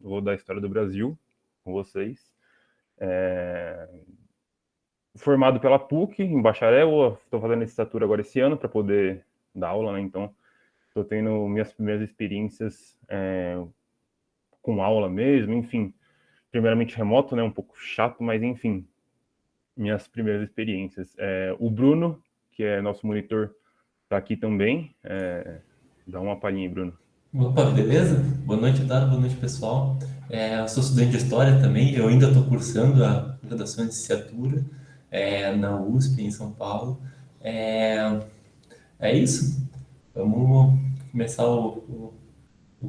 eu vou dar a história do Brasil com vocês. Formado pela PUC, em bacharel, estou fazendo licenciatura agora esse ano para poder dar aula, né? Então, estou tendo minhas primeiras experiências com aula mesmo, enfim. Primeiramente remoto, né? Um pouco chato, mas enfim, minhas primeiras experiências. O Bruno, que é nosso monitor, está aqui também. Dá uma palhinha aí, Bruno. Opa, beleza? Boa noite, Eduardo. Boa noite, pessoal. Eu sou estudante de História também. Eu ainda estou cursando a graduação em licenciatura na USP, em São Paulo. É, é isso. Vamos começar o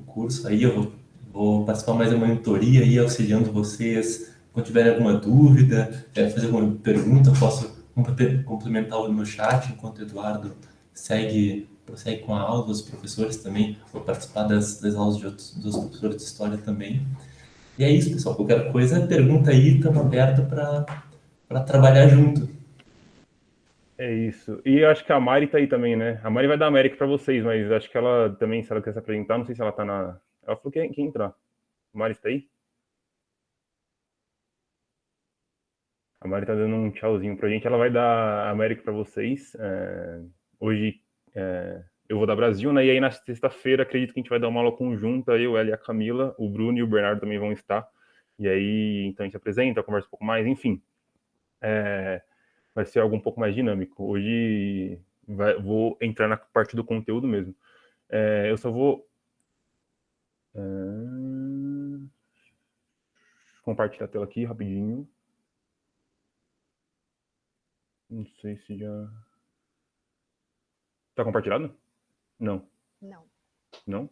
curso aí. Eu vou participar mais da monitoria aí, auxiliando vocês. Quando tiverem alguma dúvida, fazer alguma pergunta, eu posso complementar no chat, enquanto o Eduardo prossegue com a aula, os professores também, vou participar das aulas dos professores de história também. E é isso, pessoal. Qualquer coisa, pergunta aí, estamos abertos para trabalhar junto. É isso. E eu acho que a Mari tá aí também, né? A Mari vai dar América para vocês, mas acho que ela também, se ela quer se apresentar, não sei se ela tá na. Ela falou que quer entrar. A Mari está aí? A Mari tá dando um tchauzinho pra gente. Ela vai dar América para vocês. Hoje eu vou dar Brasil, né? E aí na sexta-feira acredito que a gente vai dar uma aula conjunta. Eu, ela e a Camila, o Bruno e o Bernardo também vão estar. E aí então a gente apresenta, conversa um pouco mais, enfim. Vai ser algo um pouco mais dinâmico. Hoje vou entrar na parte do conteúdo mesmo. Eu só vou compartilhar a tela aqui rapidinho. Não sei se já. Tá compartilhado? Não. Não. Não?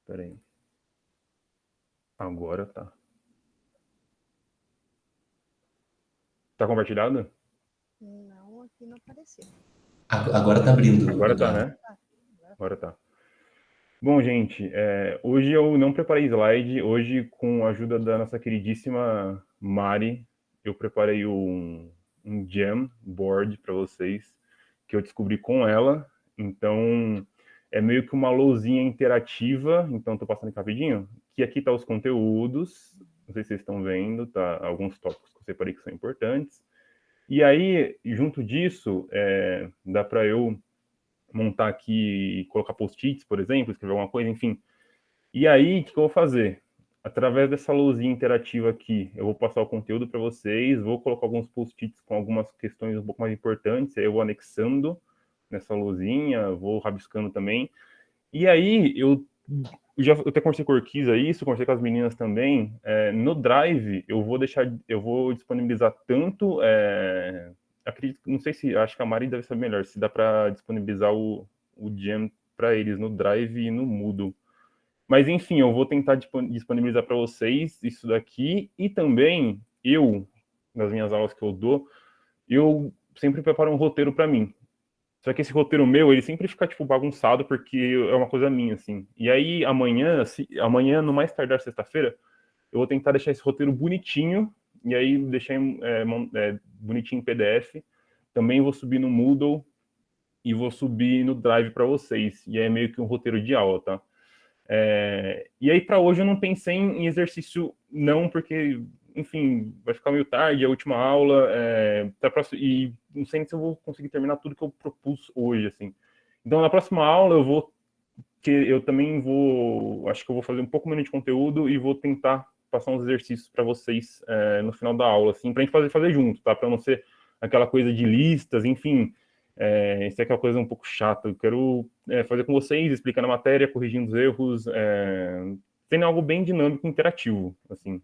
Pera aí. Agora tá. Tá compartilhado? Não, aqui não apareceu. Agora está abrindo, Agora tá, Eduardo. né? Agora tá. Bom, gente, hoje eu não preparei slide. Hoje, com a ajuda da nossa queridíssima Mari, eu preparei um jam board para vocês, que eu descobri com ela. Então, é meio que uma lousinha interativa. Então, tô passando aqui rapidinho. Que aqui tá os conteúdos. Não sei se vocês estão vendo, tá? Alguns tópicos que eu separei que são importantes. E aí, junto disso, dá para eu montar aqui e colocar post-its, por exemplo, escrever alguma coisa, enfim. E aí, o que eu vou fazer? Através dessa luzinha interativa aqui, eu vou passar o conteúdo para vocês, vou colocar alguns post-its com algumas questões um pouco mais importantes, aí eu vou anexando nessa luzinha, vou rabiscando também. E aí, eu até conversei com o Orquiza isso, conversei com as meninas também. No Drive, eu vou disponibilizar tanto. Acredito, não sei se, acho que a Mari deve saber melhor, se dá para disponibilizar o Jam para eles no Drive e no Moodle. Mas enfim, eu vou tentar disponibilizar para vocês isso daqui e também nas minhas aulas que eu dou, eu sempre preparo um roteiro para mim. Só que esse roteiro meu, ele sempre fica, tipo, bagunçado, porque é uma coisa minha, assim. E aí, amanhã, no mais tardar sexta-feira, eu vou tentar deixar esse roteiro bonitinho, e aí deixar bonitinho em PDF. Também vou subir no Moodle e vou subir no Drive para vocês. E é meio que um roteiro de aula, tá? E aí, para hoje, eu não pensei em exercício, não, porque, enfim, vai ficar meio tarde, é a última aula, e não sei se eu vou conseguir terminar tudo que eu propus hoje, assim. Então, na próxima aula, eu também acho que eu vou fazer um pouco menos de conteúdo e vou tentar passar uns exercícios para vocês no final da aula, assim, para a gente fazer junto, tá? Para não ser aquela coisa de listas, enfim. Isso é aquela coisa um pouco chata. Eu quero fazer com vocês, explicando a matéria, corrigindo os erros, tendo algo bem dinâmico e interativo. Assim,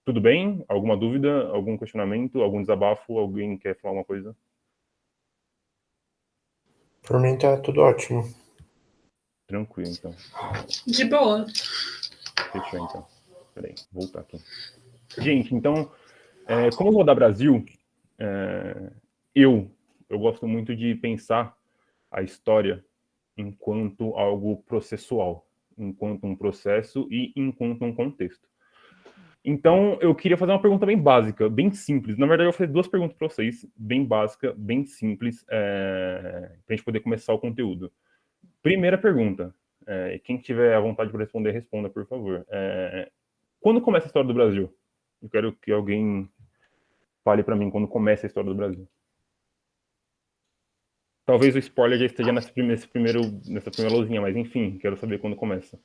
tudo bem? Alguma dúvida? Algum questionamento? Algum desabafo? Alguém quer falar alguma coisa? Por mim tá tudo ótimo. Tranquilo, então. De boa. Fechou, então. Peraí, vou voltar aqui. Gente, então, como eu vou dar Brasil, eu gosto muito de pensar a história enquanto algo processual, enquanto um processo e enquanto um contexto. Então, eu queria fazer uma pergunta bem básica, bem simples. Na verdade, eu vou fazer duas perguntas para vocês, bem básica, bem simples, para a gente poder começar o conteúdo. Primeira pergunta: Quem tiver a vontade para responder, responda, por favor. Quando começa a história do Brasil? Eu quero que alguém fale para mim quando começa a história do Brasil. Talvez o spoiler já esteja nessa primeira luzinha, mas enfim, quero saber quando começa.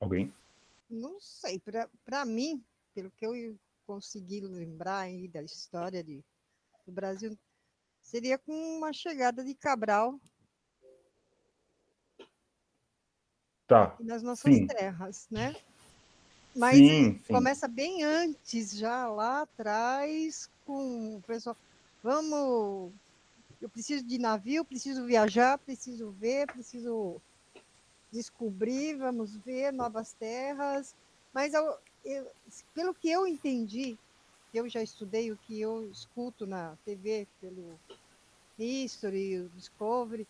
Alguém? Não sei, para mim, pelo que eu consegui lembrar aí da história do Brasil, seria com uma chegada de Cabral Tá. aqui nas nossas Sim. terras, né? Mas Sim. começa bem antes, já lá atrás, com o pessoal, vamos, eu preciso de navio, preciso viajar, preciso ver, preciso descobrir, vamos ver novas terras. Mas pelo que eu entendi, eu já estudei o que eu escuto na TV, pelo History, o Discovery,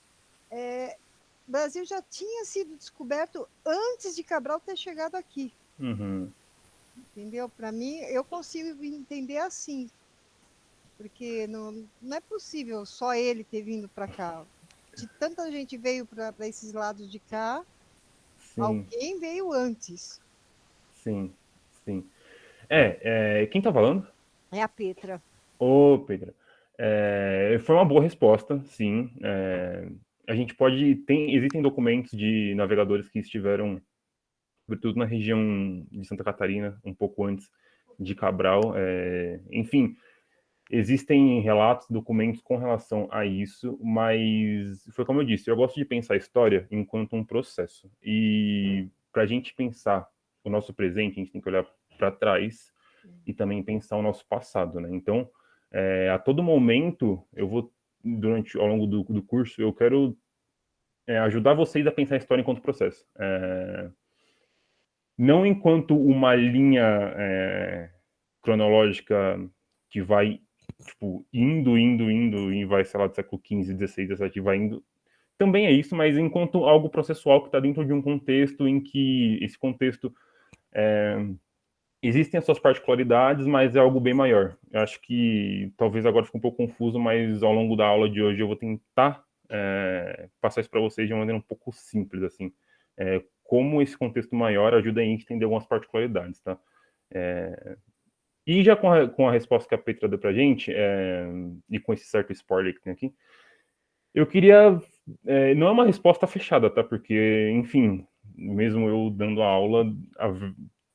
o Brasil já tinha sido descoberto antes de Cabral ter chegado aqui. Uhum. Entendeu? Para mim, eu consigo entender assim, porque não é possível só ele ter vindo para cá. De tanta gente veio para esses lados de cá, Sim. alguém veio antes. Sim. Quem tá falando? É a Petra. Ô, Pedro. Foi uma boa resposta, sim. A gente existem documentos de navegadores que estiveram, sobretudo na região de Santa Catarina, um pouco antes de Cabral. Enfim, existem relatos, documentos com relação a isso, mas foi como eu disse, eu gosto de pensar a história enquanto um processo. E para a gente pensar o nosso presente, a gente tem que olhar para trás e também pensar o nosso passado, né? Então, a todo momento, ao longo do curso, eu quero ajudar vocês a pensar a história enquanto processo. Não enquanto uma linha cronológica que vai tipo, indo, e vai, sei lá, do século XV, XVI, XVII, vai indo. Também é isso, mas enquanto algo processual que está dentro de um contexto em que esse contexto existem as suas particularidades, mas é algo bem maior. Eu acho que talvez agora fique um pouco confuso, mas ao longo da aula de hoje eu vou tentar passar isso para vocês de uma maneira um pouco simples, assim. Como esse contexto maior ajuda a gente a entender algumas particularidades, tá? E já com a resposta que a Petra deu pra gente, e com esse certo spoiler que tem aqui, eu queria. Não é uma resposta fechada, tá? Porque, enfim, mesmo eu dando a aula,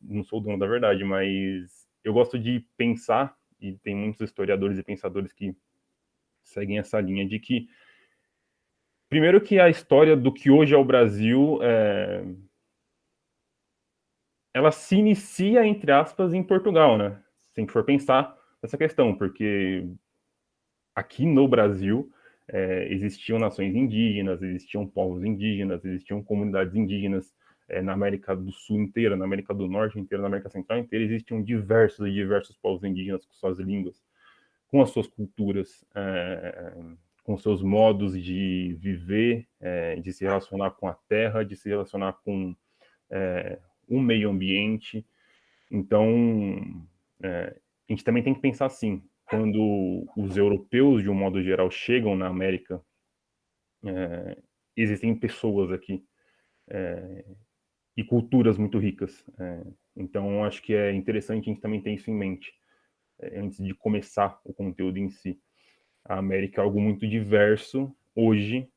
não sou o dono da verdade, mas eu gosto de pensar, e tem muitos historiadores e pensadores que seguem essa linha de que, primeiro, que a história do que hoje é o Brasil, ela se inicia, entre aspas, em Portugal, né? Se a gente for pensar nessa questão, porque aqui no Brasil existiam nações indígenas, existiam povos indígenas, existiam comunidades indígenas na América do Sul inteira, na América do Norte inteira, na América Central inteira, existiam diversos povos indígenas com suas línguas, com as suas culturas, com seus modos de viver, de se relacionar com a terra, de se relacionar com o meio ambiente. Então, a gente também tem que pensar assim, quando os europeus, de um modo geral, chegam na América, existem pessoas aqui e culturas muito ricas. Então, acho que é interessante a gente também ter isso em mente, antes de começar o conteúdo em si. A América é algo muito diverso hoje,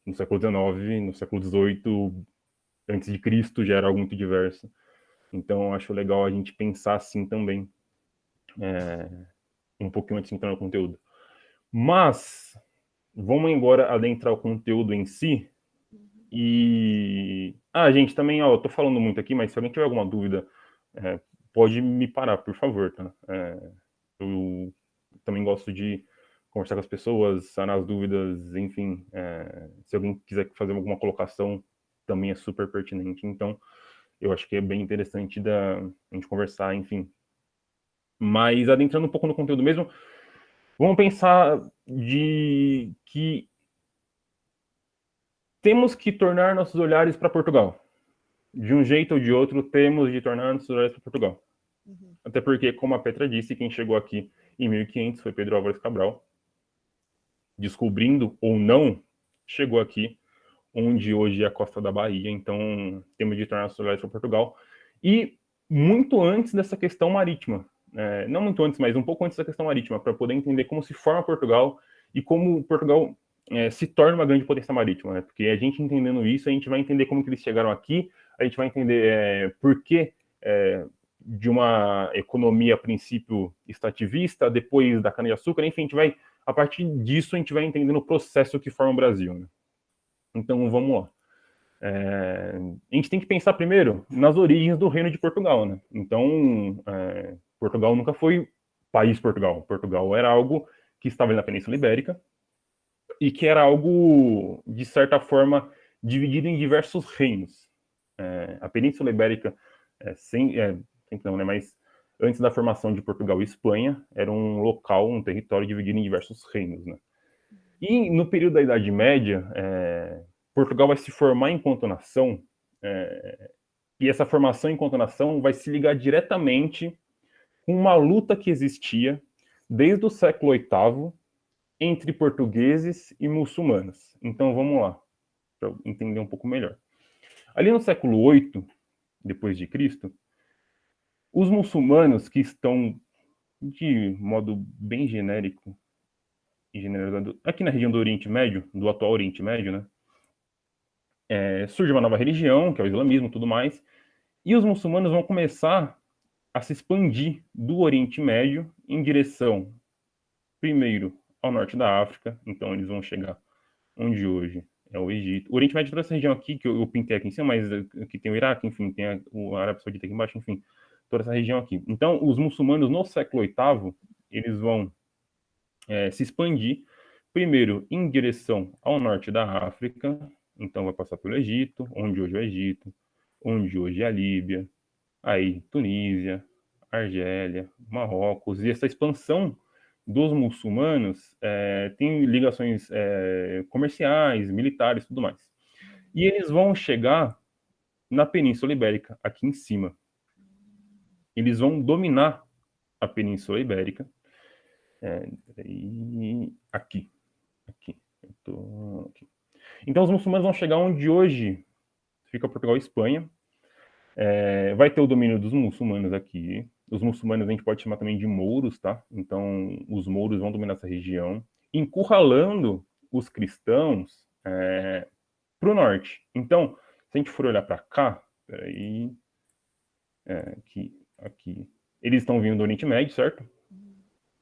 no século XIX, no século XVIII, antes de Cristo já era algo muito diverso. Então, acho legal a gente pensar assim também, um pouquinho antes de entrar no conteúdo. Mas, vamos agora adentrar o conteúdo em si. E. Gente, também, ó, eu tô falando muito aqui, mas se alguém tiver alguma dúvida, pode me parar, por favor, tá? Eu também gosto de conversar com as pessoas, sanar as dúvidas, enfim. Se alguém quiser fazer alguma colocação, também é super pertinente. Então, eu acho que é bem interessante a gente conversar, enfim. Mas adentrando um pouco no conteúdo mesmo, vamos pensar de que temos que tornar nossos olhares para Portugal. De um jeito ou de outro, temos de tornar nossos olhares para Portugal. Uhum. Até porque, como a Petra disse, quem chegou aqui em 1500 foi Pedro Álvares Cabral. Descobrindo ou não, chegou aqui onde hoje é a costa da Bahia. Então, temos de tornar a para Portugal. E muito antes dessa questão marítima. Não muito antes, mas um pouco antes da questão marítima, para poder entender como se forma Portugal e como Portugal se torna uma grande potência marítima. Né? Porque a gente entendendo isso, a gente vai entender como que eles chegaram aqui, a gente vai entender por que de uma economia, a princípio, extrativista, depois da cana-de-açúcar, enfim, a partir disso, a gente vai entendendo o processo que forma o Brasil. Né? Então, vamos lá. A gente tem que pensar primeiro nas origens do Reino de Portugal. Né? Então, Portugal nunca foi país Portugal. Portugal era algo que estava ali na Península Ibérica e que era algo, de certa forma, dividido em diversos reinos. A Península Ibérica, sempre não, né? Mas antes da formação de Portugal e Espanha, era um local, um território dividido em diversos reinos. Né? E no período da Idade Média, Portugal vai se formar enquanto nação, e essa formação enquanto nação vai se ligar diretamente com uma luta que existia desde o século VIII entre portugueses e muçulmanos. Então vamos lá, para entender um pouco melhor. Ali no século VIII, depois de Cristo, os muçulmanos que estão, de modo bem genérico e generalizado, aqui na região do Oriente Médio, do atual Oriente Médio, né? Surge uma nova religião, que é o islamismo e tudo mais, e os muçulmanos vão começar a se expandir do Oriente Médio em direção, primeiro, ao norte da África. Então eles vão chegar onde hoje é o Egito. O Oriente Médio, toda essa região aqui, que eu pintei aqui em cima, mas aqui tem o Iraque, enfim, tem a Arábia Saudita aqui embaixo, enfim, toda essa região aqui. Então, os muçulmanos no século VIII, eles vão se expandir, primeiro, em direção ao norte da África. Então, vai passar pelo Egito, onde hoje é o Egito, onde hoje é a Líbia, aí Tunísia, Argélia, Marrocos, e essa expansão dos muçulmanos tem ligações comerciais, militares, tudo mais. E eles vão chegar na Península Ibérica, aqui em cima. Eles vão dominar a Península Ibérica. Aqui. Aqui. Então, os muçulmanos vão chegar onde hoje fica Portugal e Espanha. Vai ter o domínio dos muçulmanos aqui. Os muçulmanos a gente pode chamar também de mouros, tá? Então, os mouros vão dominar essa região, encurralando os cristãos para o norte. Então, se a gente for olhar para cá, peraí, aqui, eles estão vindo do Oriente Médio, certo?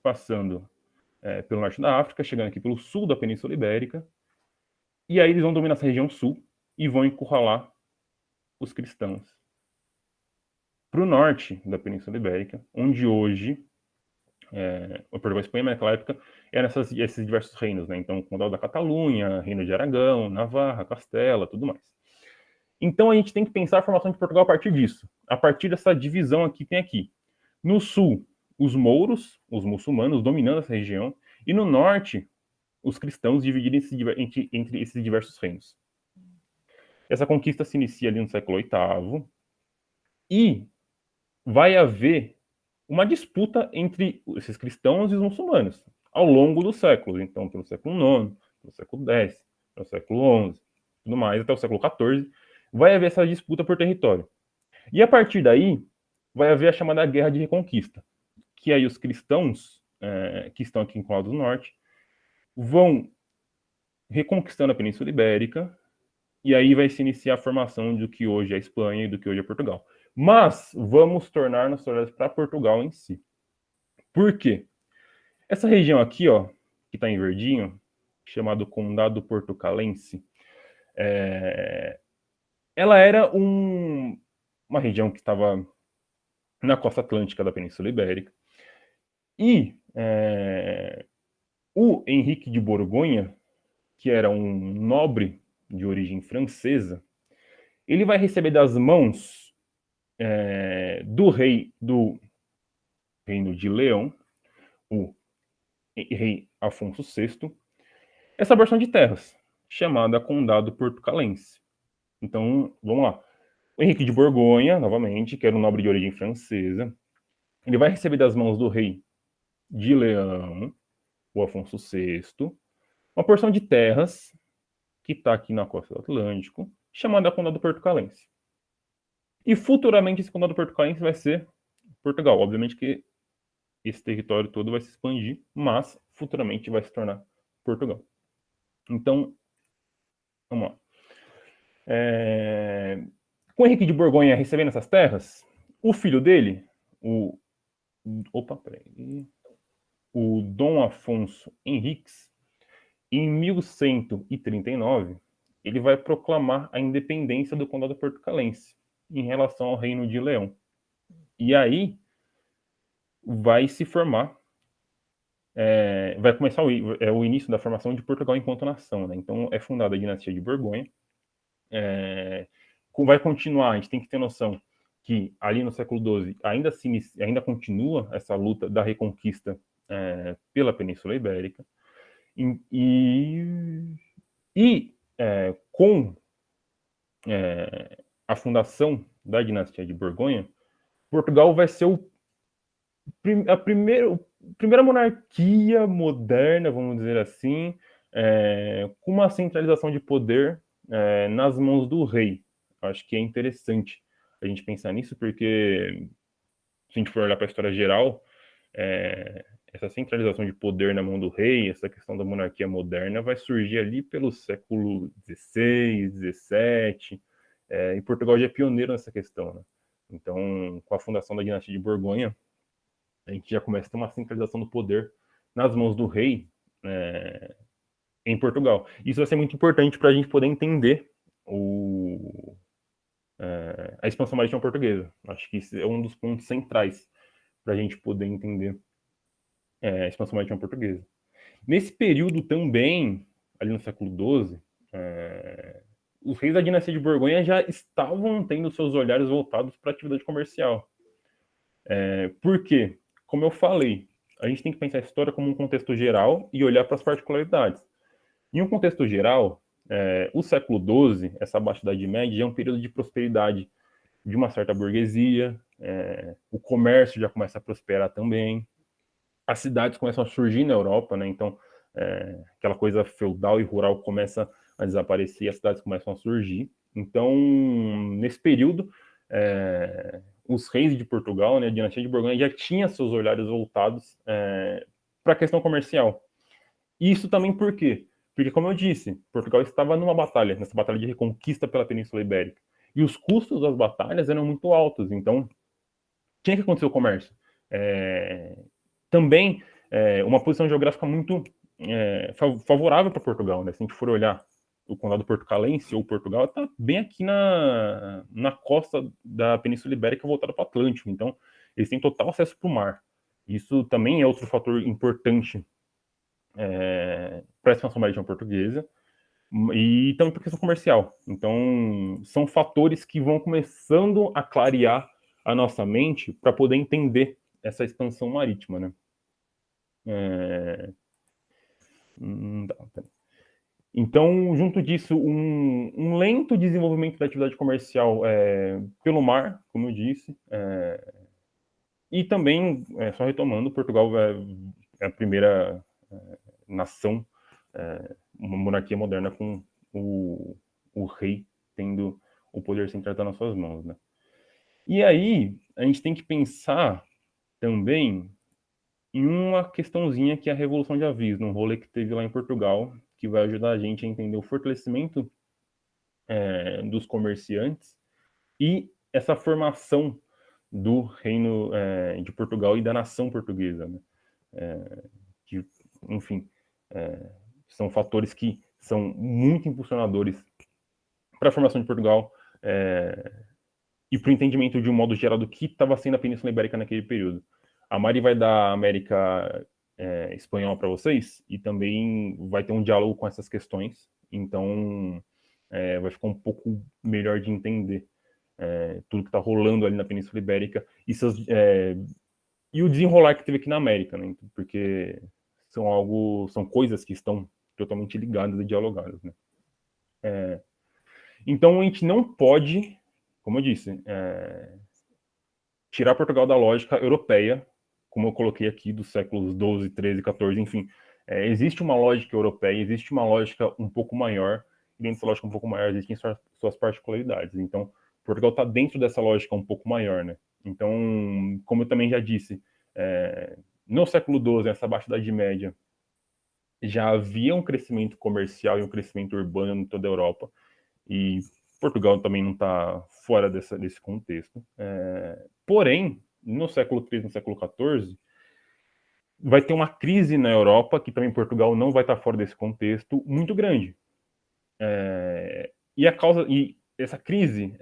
Passando pelo norte da África, chegando aqui pelo sul da Península Ibérica, e aí eles vão dominar essa região sul e vão encurralar os cristãos para o norte da Península Ibérica, onde hoje o Portugal e Espanha, naquela época, eram esses diversos reinos, né? Então, o Condado da Catalunha, Reino de Aragão, Navarra, Castela, tudo mais. Então, a gente tem que pensar a formação de Portugal a partir disso, a partir dessa divisão aqui tem aqui. No sul, os mouros, os muçulmanos, dominando essa região, e no norte, os cristãos divididos entre esses diversos reinos. Essa conquista se inicia ali no século VIII, e vai haver uma disputa entre esses cristãos e os muçulmanos ao longo dos séculos. Então, pelo século IX, pelo século X, pelo século XI, tudo mais, até o século XIV, vai haver essa disputa por território. E a partir daí, vai haver a chamada Guerra de Reconquista, que aí os cristãos que estão aqui em Condado do Norte vão reconquistando a Península Ibérica, e aí vai se iniciar a formação do que hoje é a Espanha e do que hoje é Portugal. Mas vamos tornar nossas olhadas para Portugal em si. Por quê? Essa região aqui, ó, que está em verdinho, chamado Condado Portucalense, ela era uma região que estava na costa atlântica da Península Ibérica. E o Henrique de Borgonha, que era um nobre de origem francesa, ele vai receber das mãos do rei do Reino de Leão, o rei Afonso VI, essa porção de terras, chamada Condado Portucalense. Então, vamos lá. O Henrique de Borgonha, novamente, que era um nobre de origem francesa, ele vai receber das mãos do rei de Leão, o Afonso VI, uma porção de terras que está aqui na costa do Atlântico, chamada Condado Portucalense. E futuramente esse Condado Portucalense vai ser Portugal. Obviamente que esse território todo vai se expandir, mas futuramente vai se tornar Portugal. Então, vamos lá. Com Henrique de Borgonha recebendo essas terras, o filho dele, o Dom Afonso Henriques, em 1139, ele vai proclamar a independência do Condado Portucalense em relação ao Reino de Leão. E aí vai se formar, vai começar o início da formação de Portugal enquanto nação, né? Então é fundada a dinastia de Borgonha. Vai continuar, a gente tem que ter noção que ali no século XII ainda continua essa luta da reconquista pela Península Ibérica. Com a fundação da dinastia de Borgonha, Portugal vai ser a primeira monarquia moderna, vamos dizer assim, com uma centralização de poder nas mãos do rei. Acho que é interessante a gente pensar nisso, porque se a gente for olhar para a história geral, essa centralização de poder na mão do rei, essa questão da monarquia moderna, vai surgir ali pelo século XVI, XVII, e Portugal já é pioneiro nessa questão, né? Então, com a fundação da dinastia de Borgonha, a gente já começa a ter uma centralização do poder nas mãos do rei em Portugal. Isso vai ser muito importante para a gente poder entender a expansão marítima portuguesa. Acho que isso é um dos pontos centrais para a gente poder entender a expansão marítima portuguesa. Nesse período também, ali no século XII, os reis da dinastia de Borgonha já estavam tendo seus olhares voltados para a atividade comercial. Por quê? Como eu falei, a gente tem que pensar a história como um contexto geral e olhar para as particularidades. Em um contexto geral, o século XII, essa Baixa Idade Média, é um período de prosperidade de uma certa burguesia, o comércio já começa a prosperar também, as cidades começam a surgir na Europa, né? Então, aquela coisa feudal e rural começa a desaparecer e as cidades começam a surgir. Então, nesse período, os reis de Portugal, né, a dinastia de Borgonha, já tinha seus olhares voltados para a questão comercial. Isso também por quê? Porque, como eu disse, Portugal estava nessa batalha de reconquista pela Península Ibérica. E os custos das batalhas eram muito altos, então tinha que acontecer o comércio. Também uma posição geográfica muito favorável para Portugal, né? Se a gente for olhar o Condado Portucalense ou Portugal, está bem aqui na costa da Península Ibérica voltada para o Atlântico, então eles têm total acesso para o mar. Isso também é outro fator importante para a expansão marítima portuguesa e também para a questão comercial. Então, são fatores que vão começando a clarear a nossa mente para poder entender essa expansão marítima, né? Então, junto disso, um lento desenvolvimento da atividade comercial pelo mar, como eu disse, e também, só retomando, Portugal é a primeira nação, uma monarquia moderna com o rei tendo o poder centralizado nas suas mãos, né? E aí, a gente tem que pensar também em uma questãozinha que é a Revolução de Avis, num rolê que teve lá em Portugal, que vai ajudar a gente a entender o fortalecimento dos comerciantes e essa formação do reino de Portugal e da nação portuguesa, né? Que, enfim, são fatores que são muito impulsionadores para a formação de Portugal e para o entendimento de um modo geral do que estava sendo a Península Ibérica naquele período. A Mari vai dar a América espanhola para vocês e também vai ter um diálogo com essas questões, então vai ficar um pouco melhor de entender tudo que está rolando ali na Península Ibérica e o desenrolar que teve aqui na América, né? Porque são coisas que estão totalmente ligadas e dialogadas, né? Então a gente não pode, como eu disse, tirar Portugal da lógica europeia, como eu coloquei aqui, dos séculos 12, 13, 14, enfim. Existe uma lógica europeia, existe uma lógica um pouco maior, e dentro dessa lógica um pouco maior existem suas particularidades. Então, Portugal está dentro dessa lógica um pouco maior, né? Então, como eu também já disse, no século XII, nessa Baixa Idade Média, já havia um crescimento comercial e um crescimento urbano em toda a Europa, e Portugal também não está fora desse contexto. Porém, no século XIII, no século XIV, vai ter uma crise na Europa, que também Portugal não vai estar fora desse contexto, muito grande. E essa crise,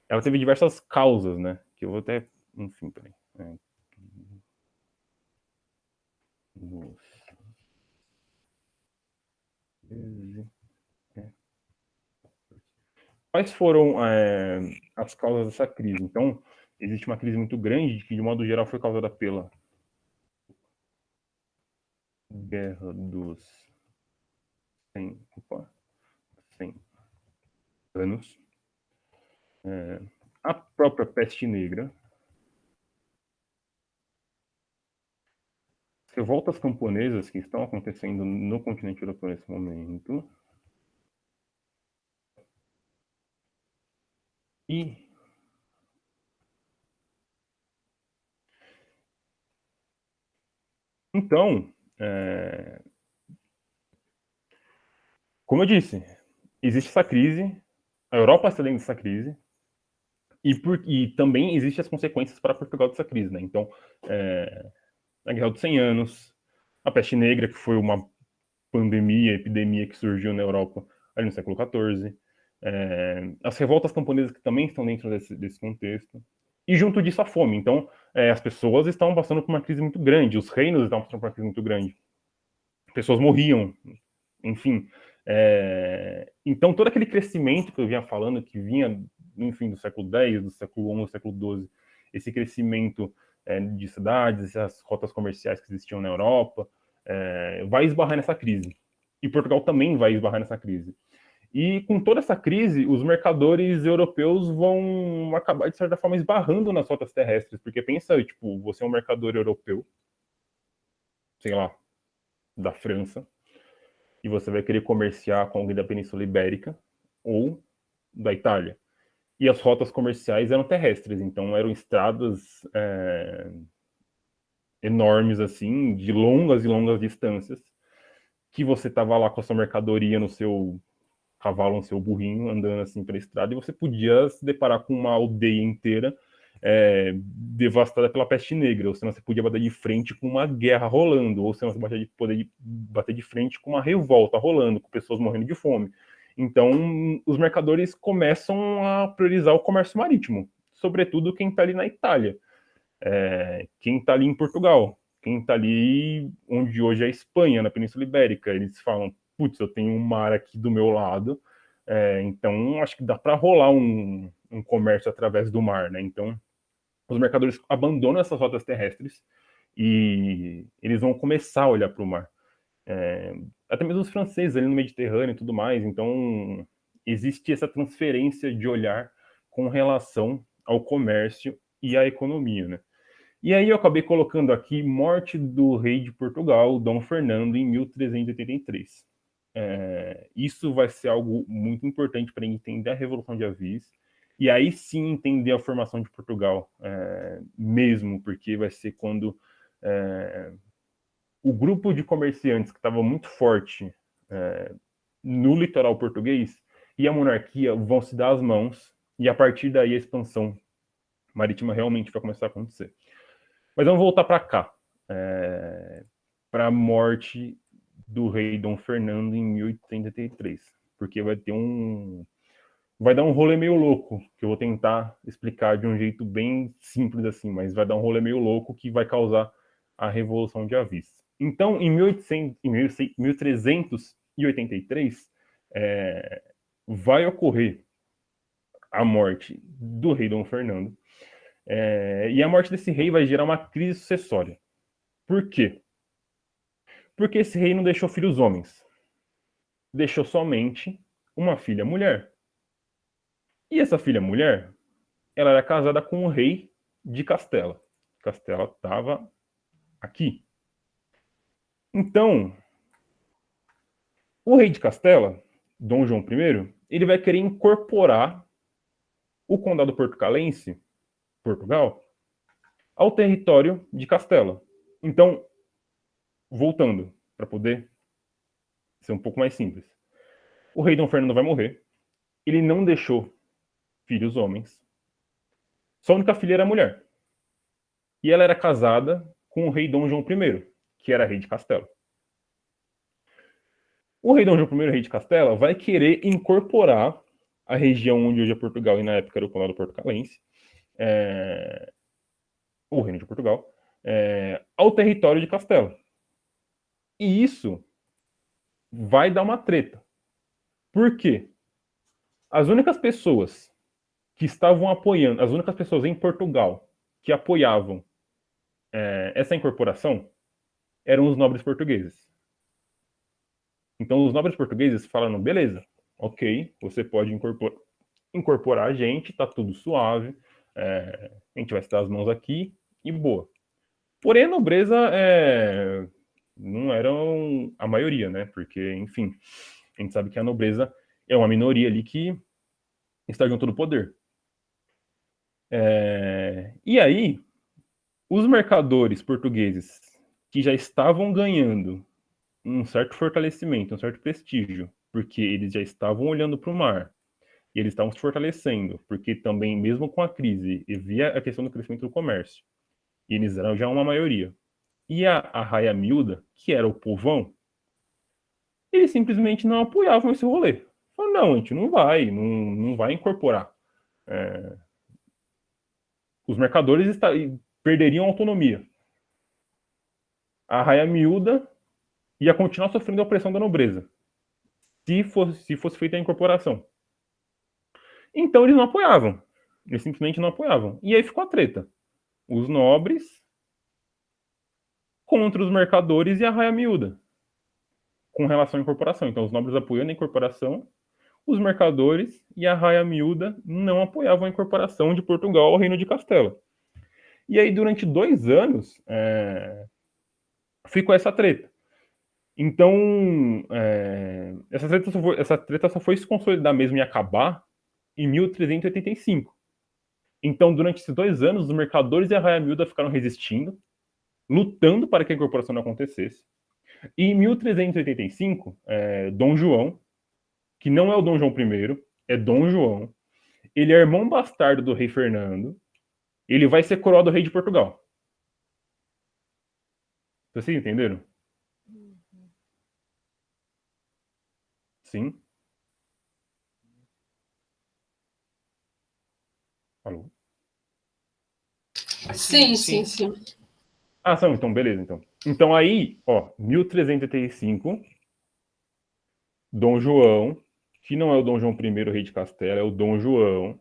ela teve diversas causas, né? Que eu vou até, enfim, peraí. Quais foram as causas dessa crise? Então, existe uma crise muito grande que, de modo geral, foi causada pela Guerra dos 100 anos, a própria peste negra, revoltas camponesas que estão acontecendo no continente europeu nesse momento, e então, como eu disse, existe essa crise, a Europa está dentro dessa crise, e também existem as consequências para Portugal dessa crise, né? Então, a Guerra dos 100 Anos, a peste negra, que foi uma pandemia, epidemia que surgiu na Europa ali no século XIV, as revoltas camponesas que também estão dentro desse contexto, e junto disso a fome. Então, as pessoas estavam passando por uma crise muito grande, os reinos estavam passando por uma crise muito grande, pessoas morriam, enfim. Então, todo aquele crescimento que eu vinha falando, que vinha, enfim, do século X, do século XI, do século XII, esse crescimento de cidades, essas rotas comerciais que existiam na Europa, vai esbarrar nessa crise. E Portugal também vai esbarrar nessa crise. E com toda essa crise, os mercadores europeus vão acabar, de certa forma, esbarrando nas rotas terrestres. Porque pensa, tipo, você é um mercador europeu, sei lá, da França, e você vai querer comerciar com alguém da Península Ibérica ou da Itália. E as rotas comerciais eram terrestres, então eram estradas enormes, assim, de longas e longas distâncias, que você tava lá com a sua mercadoria no seu cavalo, no seu burrinho, andando assim pela estrada, e você podia se deparar com uma aldeia inteira devastada pela peste negra, ou senão você podia bater de frente com uma guerra rolando, ou senão você poder bater de frente com uma revolta rolando, com pessoas morrendo de fome. Então, os mercadores começam a priorizar o comércio marítimo, sobretudo quem está ali na Itália, quem está ali em Portugal, quem está ali onde hoje é a Espanha, na Península Ibérica. Eles falam, putz, eu tenho um mar aqui do meu lado, então acho que dá para rolar um comércio através do mar, né? Então, os mercadores abandonam essas rotas terrestres e eles vão começar a olhar para o mar. Até mesmo os franceses ali no Mediterrâneo e tudo mais. Então, existe essa transferência de olhar com relação ao comércio e à economia, né? E aí eu acabei colocando aqui morte do rei de Portugal, Dom Fernando, em 1383. Isso vai ser algo muito importante para entender a Revolução de Avis, e aí sim entender a formação de Portugal mesmo, porque vai ser quando o grupo de comerciantes que estava muito forte no litoral português e a monarquia vão se dar as mãos, e a partir daí a expansão marítima realmente vai começar a acontecer. Mas vamos voltar para cá, para a morte do rei Dom Fernando em 1883, porque vai dar um rolê meio louco, que eu vou tentar explicar de um jeito bem simples assim, mas vai dar um rolê meio louco que vai causar a Revolução de Avis. Então, em 1383, vai ocorrer a morte do rei Dom Fernando, e a morte desse rei vai gerar uma crise sucessória. Por quê? Porque esse rei não deixou filhos homens. Deixou somente uma filha mulher. E essa filha mulher, ela era casada com um rei de Castela. Castela estava aqui. Então, o rei de Castela, Dom João I, ele vai querer incorporar o condado portucalense, Portugal, ao território de Castela. Então, voltando, para poder ser um pouco mais simples. O rei Dom Fernando vai morrer. Ele não deixou filhos homens. Sua única filha era mulher. E ela era casada com o rei Dom João I, que era rei de Castela. O rei Dom João I, rei de Castela, vai querer incorporar a região onde hoje é Portugal e na época era o condado portucalense, o reino de Portugal, ao território de Castela. E isso vai dar uma treta. Por quê? As únicas pessoas que estavam apoiando, as únicas pessoas em Portugal que apoiavam essa incorporação eram os nobres portugueses. Então, os nobres portugueses falaram, beleza, ok, você pode incorporar a gente, tá tudo suave, a gente vai estar as mãos aqui e boa. Porém, a nobreza não eram a maioria, né? Porque, enfim, a gente sabe que a nobreza é uma minoria ali que está junto do poder. E aí, os mercadores portugueses que já estavam ganhando um certo fortalecimento, um certo prestígio, porque eles já estavam olhando para o mar, e eles estavam se fortalecendo, porque também, mesmo com a crise, havia a questão do crescimento do comércio, e eles eram já uma maioria. E a raia miúda, que era o povão, eles simplesmente não apoiavam esse rolê. Falaram, não, a gente não vai incorporar. Os mercadores perderiam autonomia. A raia miúda ia continuar sofrendo a opressão da nobreza, se fosse feita a incorporação. Então eles não apoiavam. Eles simplesmente não apoiavam. E aí ficou a treta. Os nobres contra os mercadores e a raia miúda, com relação à incorporação. Então os nobres apoiando a incorporação, os mercadores e a raia miúda não apoiavam a incorporação de Portugal ao Reino de Castela. E aí durante 2 anos ficou essa treta. Então, essa treta só foi se consolidar mesmo e acabar em 1385. Então, durante esses 2 anos, os mercadores e a raia miúda ficaram resistindo, lutando para que a incorporação não acontecesse. E em 1385, Dom João, que não é o Dom João I, é Dom João, ele é irmão bastardo do rei Fernando, ele vai ser coroado rei de Portugal. Vocês entenderam? Sim. Alô? Sim. Ah, são, então, beleza, então. Então aí, 1385, Dom João, que não é o Dom João I, rei de Castela, é o Dom João.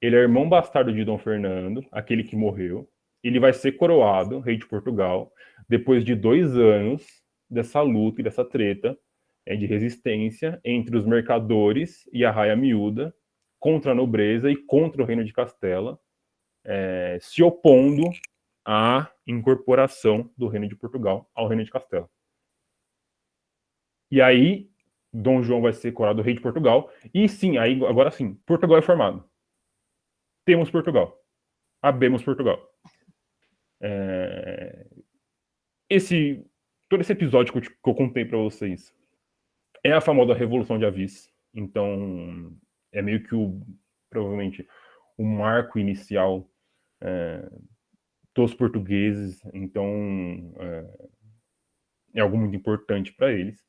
Ele é irmão bastardo de Dom Fernando, aquele que morreu. Ele vai ser coroado rei de Portugal, depois de 2 anos dessa luta e dessa treta de resistência entre os mercadores e a raia miúda contra a nobreza e contra o reino de Castela, se opondo à incorporação do reino de Portugal ao reino de Castela. E aí, Dom João vai ser coroado rei de Portugal. E sim, aí agora sim, Portugal é formado. Temos Portugal. Habemos Portugal. Todo esse episódio que eu contei para vocês é a famosa Revolução de Avis. Então, é meio que provavelmente o marco inicial dos portugueses. Então, é algo muito importante para eles.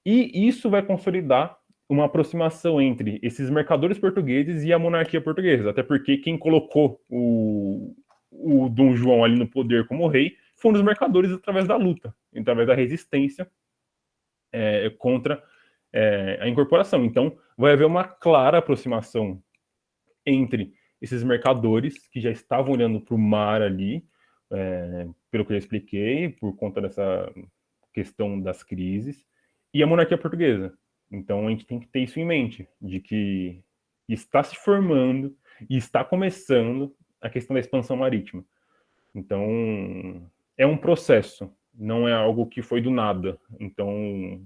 E isso vai consolidar uma aproximação entre esses mercadores portugueses e a monarquia portuguesa. Até porque quem colocou o Dom João ali no poder como rei foram os mercadores através da luta, através da resistência contra a incorporação. Então, vai haver uma clara aproximação entre esses mercadores que já estavam olhando para o mar ali, pelo que eu expliquei, por conta dessa questão das crises, e a monarquia portuguesa. Então, a gente tem que ter isso em mente, de que está se formando e está começando a questão da expansão marítima. Então, é um processo, não é algo que foi do nada. Então,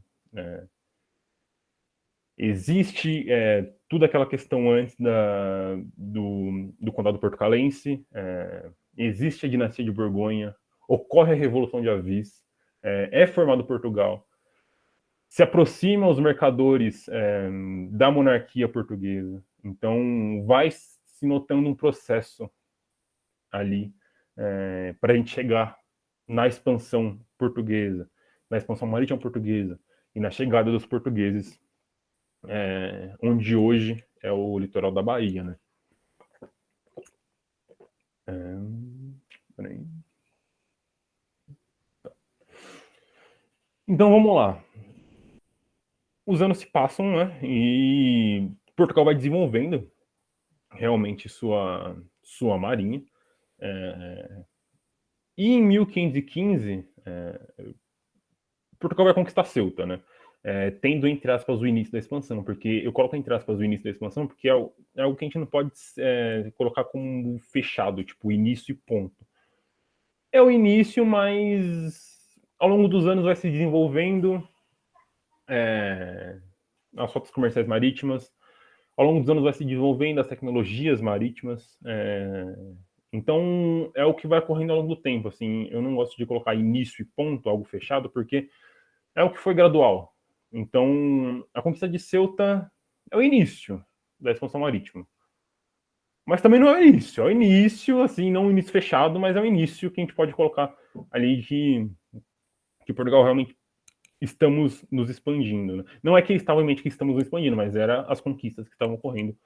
existe toda aquela questão antes do Condado Portucalense, existe a dinastia de Borgonha, ocorre a Revolução de Avis, é formado Portugal, se aproximam os mercadores da monarquia portuguesa. Então, vai se notando um processo ali para a gente chegar na expansão portuguesa, na expansão marítima portuguesa e na chegada dos portugueses, onde hoje é o litoral da Bahia, né? Peraí. Então vamos lá. Os anos se passam, né? E Portugal vai desenvolvendo realmente sua marinha. E em 1515, Portugal vai conquistar Ceuta, né? Tendo, entre aspas, o início da expansão, porque eu coloco entre aspas o início da expansão porque é algo que a gente não pode colocar como fechado, tipo início e ponto. É o início, mas ao longo dos anos vai se desenvolvendo as rotas comerciais marítimas, ao longo dos anos vai se desenvolvendo as tecnologias marítimas, então é o que vai ocorrendo ao longo do tempo, assim, eu não gosto de colocar início e ponto, algo fechado, porque é o que foi gradual. Então, a conquista de Ceuta é o início da expansão marítima. Mas também não é o início. É o início, assim, não um início fechado, mas é o início que a gente pode colocar ali que Portugal realmente estamos nos expandindo. Né? Não é que eles estavam em mente que estamos nos expandindo, mas era as conquistas que estavam ocorrendo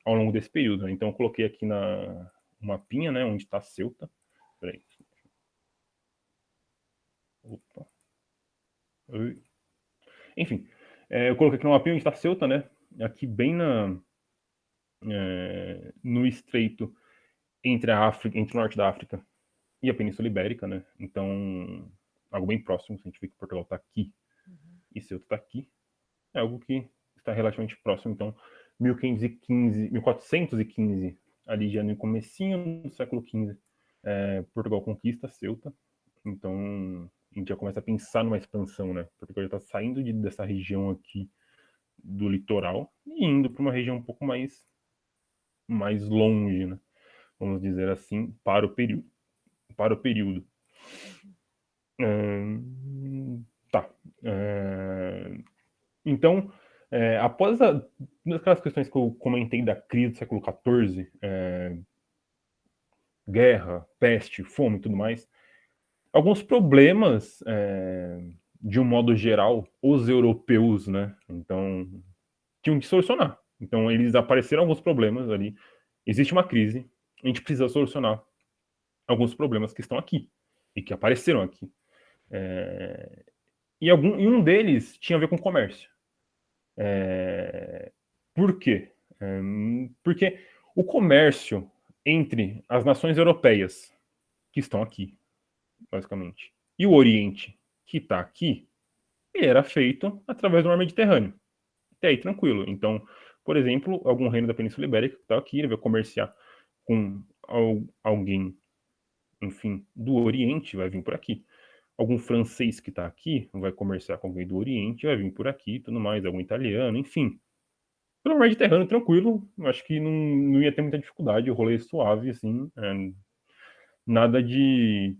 ao longo desse período. Né? Então, eu coloquei aqui na mapinha, né, onde está Ceuta. Peraí. Opa. Enfim, eu coloquei aqui no mapinha onde está Ceuta, né? Aqui bem no estreito entre a África, entre o norte da África e a Península Ibérica, né? Então, algo bem próximo, se a gente vê que Portugal está aqui e Ceuta está aqui, é algo que está relativamente próximo. Então, 1415, ali já no comecinho do século XV, Portugal conquista Ceuta. Então, a gente já começa a pensar numa expansão, né? Portugal já está saindo dessa região aqui do litoral e indo para uma região um pouco mais longe, né? Vamos dizer assim, para o período. Tá. Então, após aquelas questões que eu comentei da crise do século XIV, guerra, peste, fome e tudo mais, alguns problemas, de um modo geral, os europeus, né? Então, tinham que solucionar. Então, eles apareceram alguns problemas ali. Existe uma crise, a gente precisa solucionar alguns problemas que estão aqui e que apareceram aqui. E um deles tinha a ver com comércio. Por quê? Porque o comércio entre as nações europeias, que estão aqui, basicamente, e o Oriente, que está aqui, ele era feito através do mar Mediterrâneo. Até aí, tranquilo. Então, por exemplo, algum reino da Península Ibérica que está aqui, ele vai comerciar com alguém, enfim, do Oriente, vai vir por aqui. Algum francês que está aqui vai comerciar com alguém do Oriente, vai vir por aqui, tudo mais, algum italiano, enfim. Pelo Mediterrâneo, tranquilo, acho que não ia ter muita dificuldade, o rolê suave, assim, nada de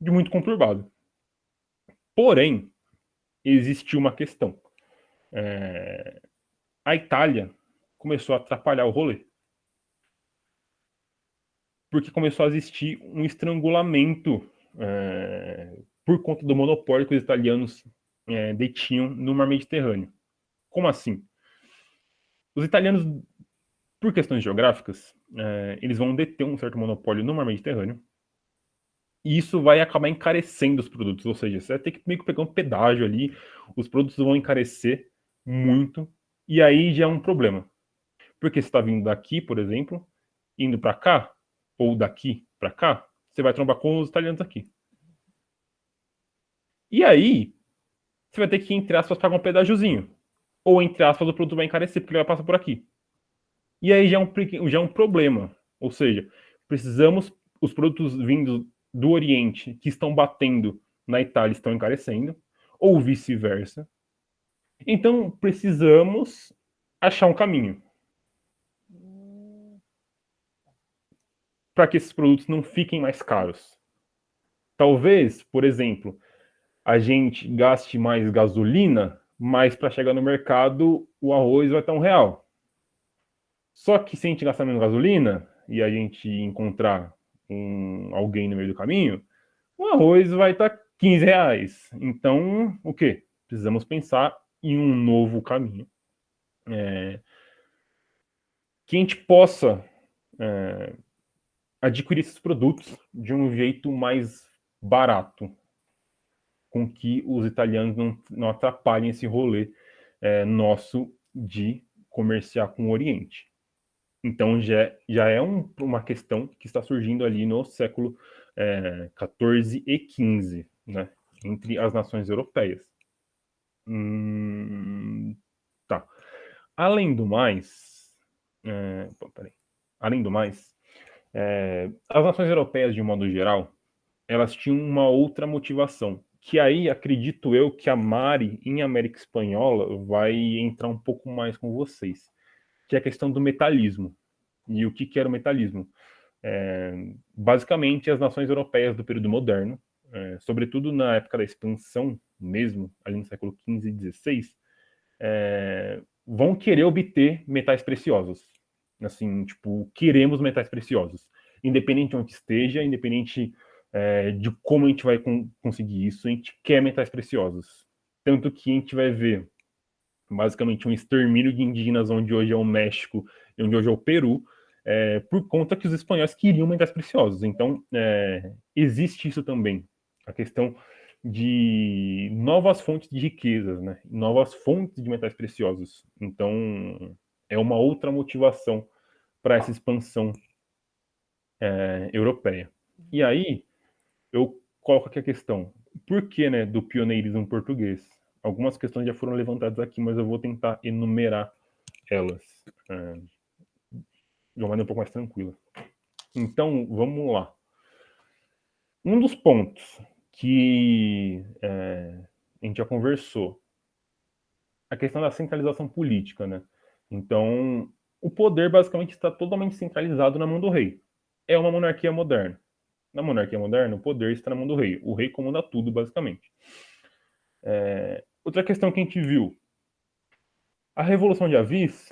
muito conturbado. Porém, existiu uma questão. A Itália começou a atrapalhar o rolê. Porque começou a existir um estrangulamento por conta do monopólio que os italianos detinham no mar Mediterrâneo. Como assim? Os italianos, por questões geográficas, eles vão deter um certo monopólio no mar Mediterrâneo, e isso vai acabar encarecendo os produtos, ou seja, você vai ter que meio que pegar um pedágio ali, os produtos vão encarecer muito, e aí já é um problema. Porque você está vindo daqui, por exemplo, indo para cá, ou daqui para cá, você vai trombar com os italianos aqui. E aí, você vai ter que, entre aspas, pagar um pedágiozinho. Ou, entre aspas, o produto vai encarecer, porque ele vai passar por aqui. E aí já é um problema. Ou seja, precisamos, os produtos vindos do Oriente que estão batendo na Itália estão encarecendo, ou vice-versa. Então, precisamos achar um caminho para que esses produtos não fiquem mais caros. Talvez, por exemplo, a gente gaste mais gasolina, mas para chegar no mercado o arroz vai estar R$ 1. Só que se a gente gastar menos gasolina e a gente encontrar alguém no meio do caminho, o arroz vai estar R$ 15. Então, o quê? Precisamos pensar em um novo caminho. Que a gente possa adquirir esses produtos de um jeito mais barato, com que os italianos não atrapalhem esse rolê nosso de comerciar com o Oriente. Então já é uma questão que está surgindo ali no século XIV e XV, né, entre as nações europeias. Tá. Além do mais, as nações europeias, de um modo geral, elas tinham uma outra motivação, que aí acredito eu que a Mari, em América Espanhola, vai entrar um pouco mais com vocês, que é a questão do metalismo. E o que era o metalismo? Basicamente, as nações europeias do período moderno, sobretudo na época da expansão mesmo, ali no século XV e XVI, vão querer obter metais preciosos. Assim, tipo, queremos metais preciosos. Independente de onde esteja, independente de como a gente vai conseguir isso, a gente quer metais preciosos. Tanto que a gente vai ver, basicamente, um extermínio de indígenas onde hoje é o México e onde hoje é o Peru, por conta que os espanhóis queriam metais preciosos. Então, existe isso também. A questão de novas fontes de riquezas, né? Novas fontes de metais preciosos. Então, é uma outra motivação para essa expansão europeia. E aí, eu coloco aqui a questão, por que, né, do pioneirismo português? Algumas questões já foram levantadas aqui, mas eu vou tentar enumerar elas de uma maneira um pouco mais tranquila. Então, vamos lá. Um dos pontos que a gente já conversou, a questão da centralização política, né? Então, o poder basicamente está totalmente centralizado na mão do rei. É uma monarquia moderna. Na monarquia moderna, o poder está na mão do rei. O rei comanda tudo, basicamente. Outra questão que a gente viu, a Revolução de Avis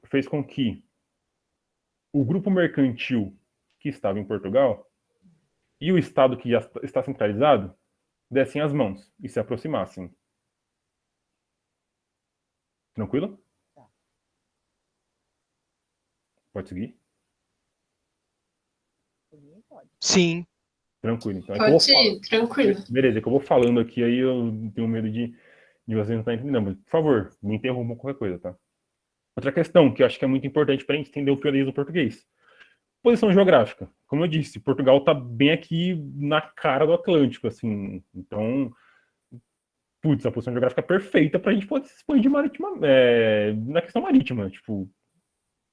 fez com que o grupo mercantil que estava em Portugal e o Estado que já está centralizado dessem as mãos e se aproximassem. Tranquilo? Pode seguir? Sim. Tranquilo. Então, Pode ir, tranquilo. Beleza, é que eu vou falando aqui, aí eu tenho medo de vocês não estarem entendendo. Mas, por favor, me interrompam qualquer coisa, tá? Outra questão que eu acho que é muito importante para a gente entender o pioneirismo português. Posição geográfica. Como eu disse, Portugal está bem aqui na cara do Atlântico, assim. Então, putz, a posição geográfica é perfeita para a gente poder se expandir na questão marítima. Tipo,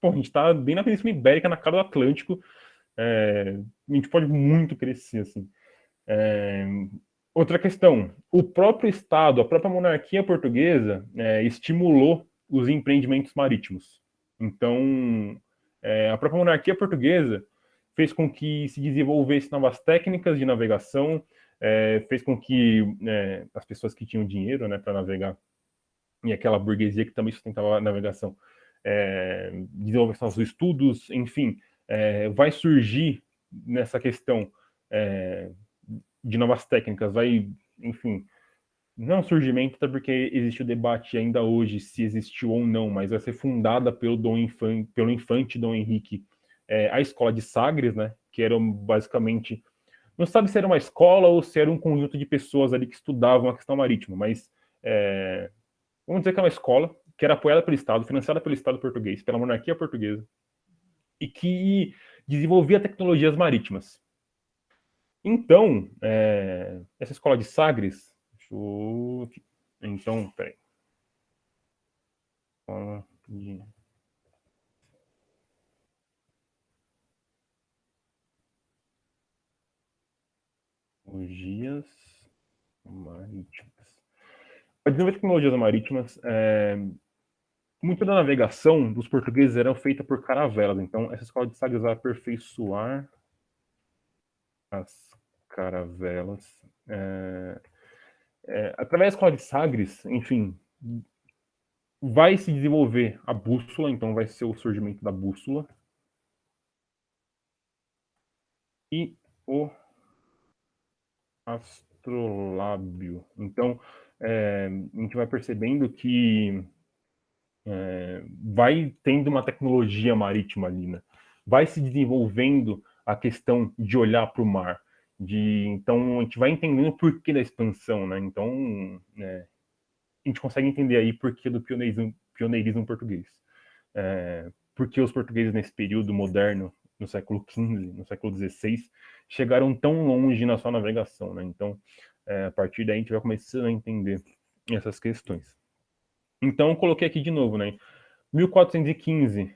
pô, a gente está bem na Península Ibérica, na cara do Atlântico. A gente pode muito crescer, assim. Outra questão, o próprio Estado, a própria monarquia portuguesa estimulou os empreendimentos marítimos. Então, a própria monarquia portuguesa fez com que se desenvolvesse novas técnicas de navegação, fez com que as pessoas que tinham dinheiro, né, para navegar, e aquela burguesia que também sustentava a navegação, desenvolvessem novos estudos, enfim, vai surgir nessa questão de novas técnicas, enfim, não é um surgimento, até porque existe o debate ainda hoje se existiu ou não, mas vai ser fundada pelo infante Dom Henrique, a escola de Sagres, né, que era basicamente, não sabe se era uma escola ou se era um conjunto de pessoas ali que estudavam a questão marítima, mas vamos dizer que é uma escola que era apoiada pelo Estado, financiada pelo Estado português, pela monarquia portuguesa, e que desenvolvia tecnologias marítimas. Então, essa escola de Sagres, então, peraí. tecnologias marítimas. Para desenvolver tecnologias marítimas, muita da navegação dos portugueses era feita por caravelas. Então, essa escola de Sagres vai aperfeiçoar as caravelas. Através da escola de Sagres, enfim, vai se desenvolver a bússola, então vai ser o surgimento da bússola. E o astrolábio. Então, a gente vai percebendo que vai tendo uma tecnologia marítima ali, né? Vai se desenvolvendo a questão de olhar para o mar. Então, a gente vai entendendo o porquê da expansão, né? Então, a gente consegue entender aí porquê do pioneirismo português. Porque os portugueses, nesse período moderno, no século XV, no século XVI, chegaram tão longe na sua navegação, né? Então, a partir daí, a gente vai começando a entender essas questões. Então, eu coloquei aqui de novo, né? 1415,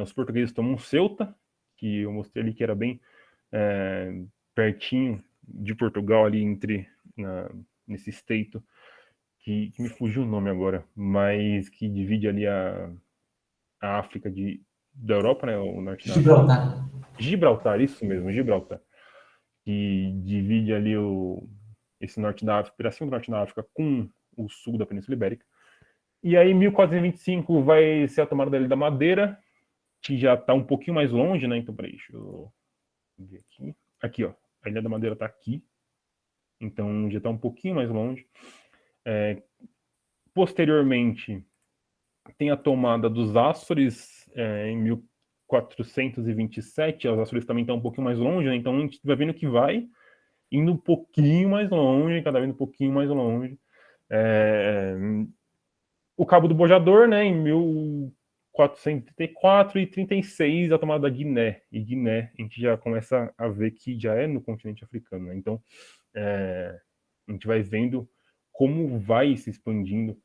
os portugueses tomam Ceuta, que eu mostrei ali que era bem pertinho de Portugal, ali nesse estreito, que me fugiu o nome agora, mas que divide ali a África da Europa, né? O norte da Gibraltar. Gibraltar, isso mesmo, Gibraltar. Que divide ali esse norte da África, pedacinho do norte da África com o sul da Península Ibérica. E aí, 1425 vai ser a tomada da Ilha da Madeira, que já está um pouquinho mais longe, né? Então, peraí, deixa eu ver aqui. Aqui, ó. A Ilha da Madeira está aqui. Então, já está um pouquinho mais longe. Posteriormente, tem a tomada dos Açores em 1427. Os Açores também estão um pouquinho mais longe, né? Então, a gente vai vendo que vai indo um pouquinho mais longe, cada vez um pouquinho mais longe. O Cabo do Bojador, né, em 1434 e 36, a tomada da Guiné. E Guiné, a gente já começa a ver que já é no continente africano, né? Então, a gente vai vendo como vai se expandindo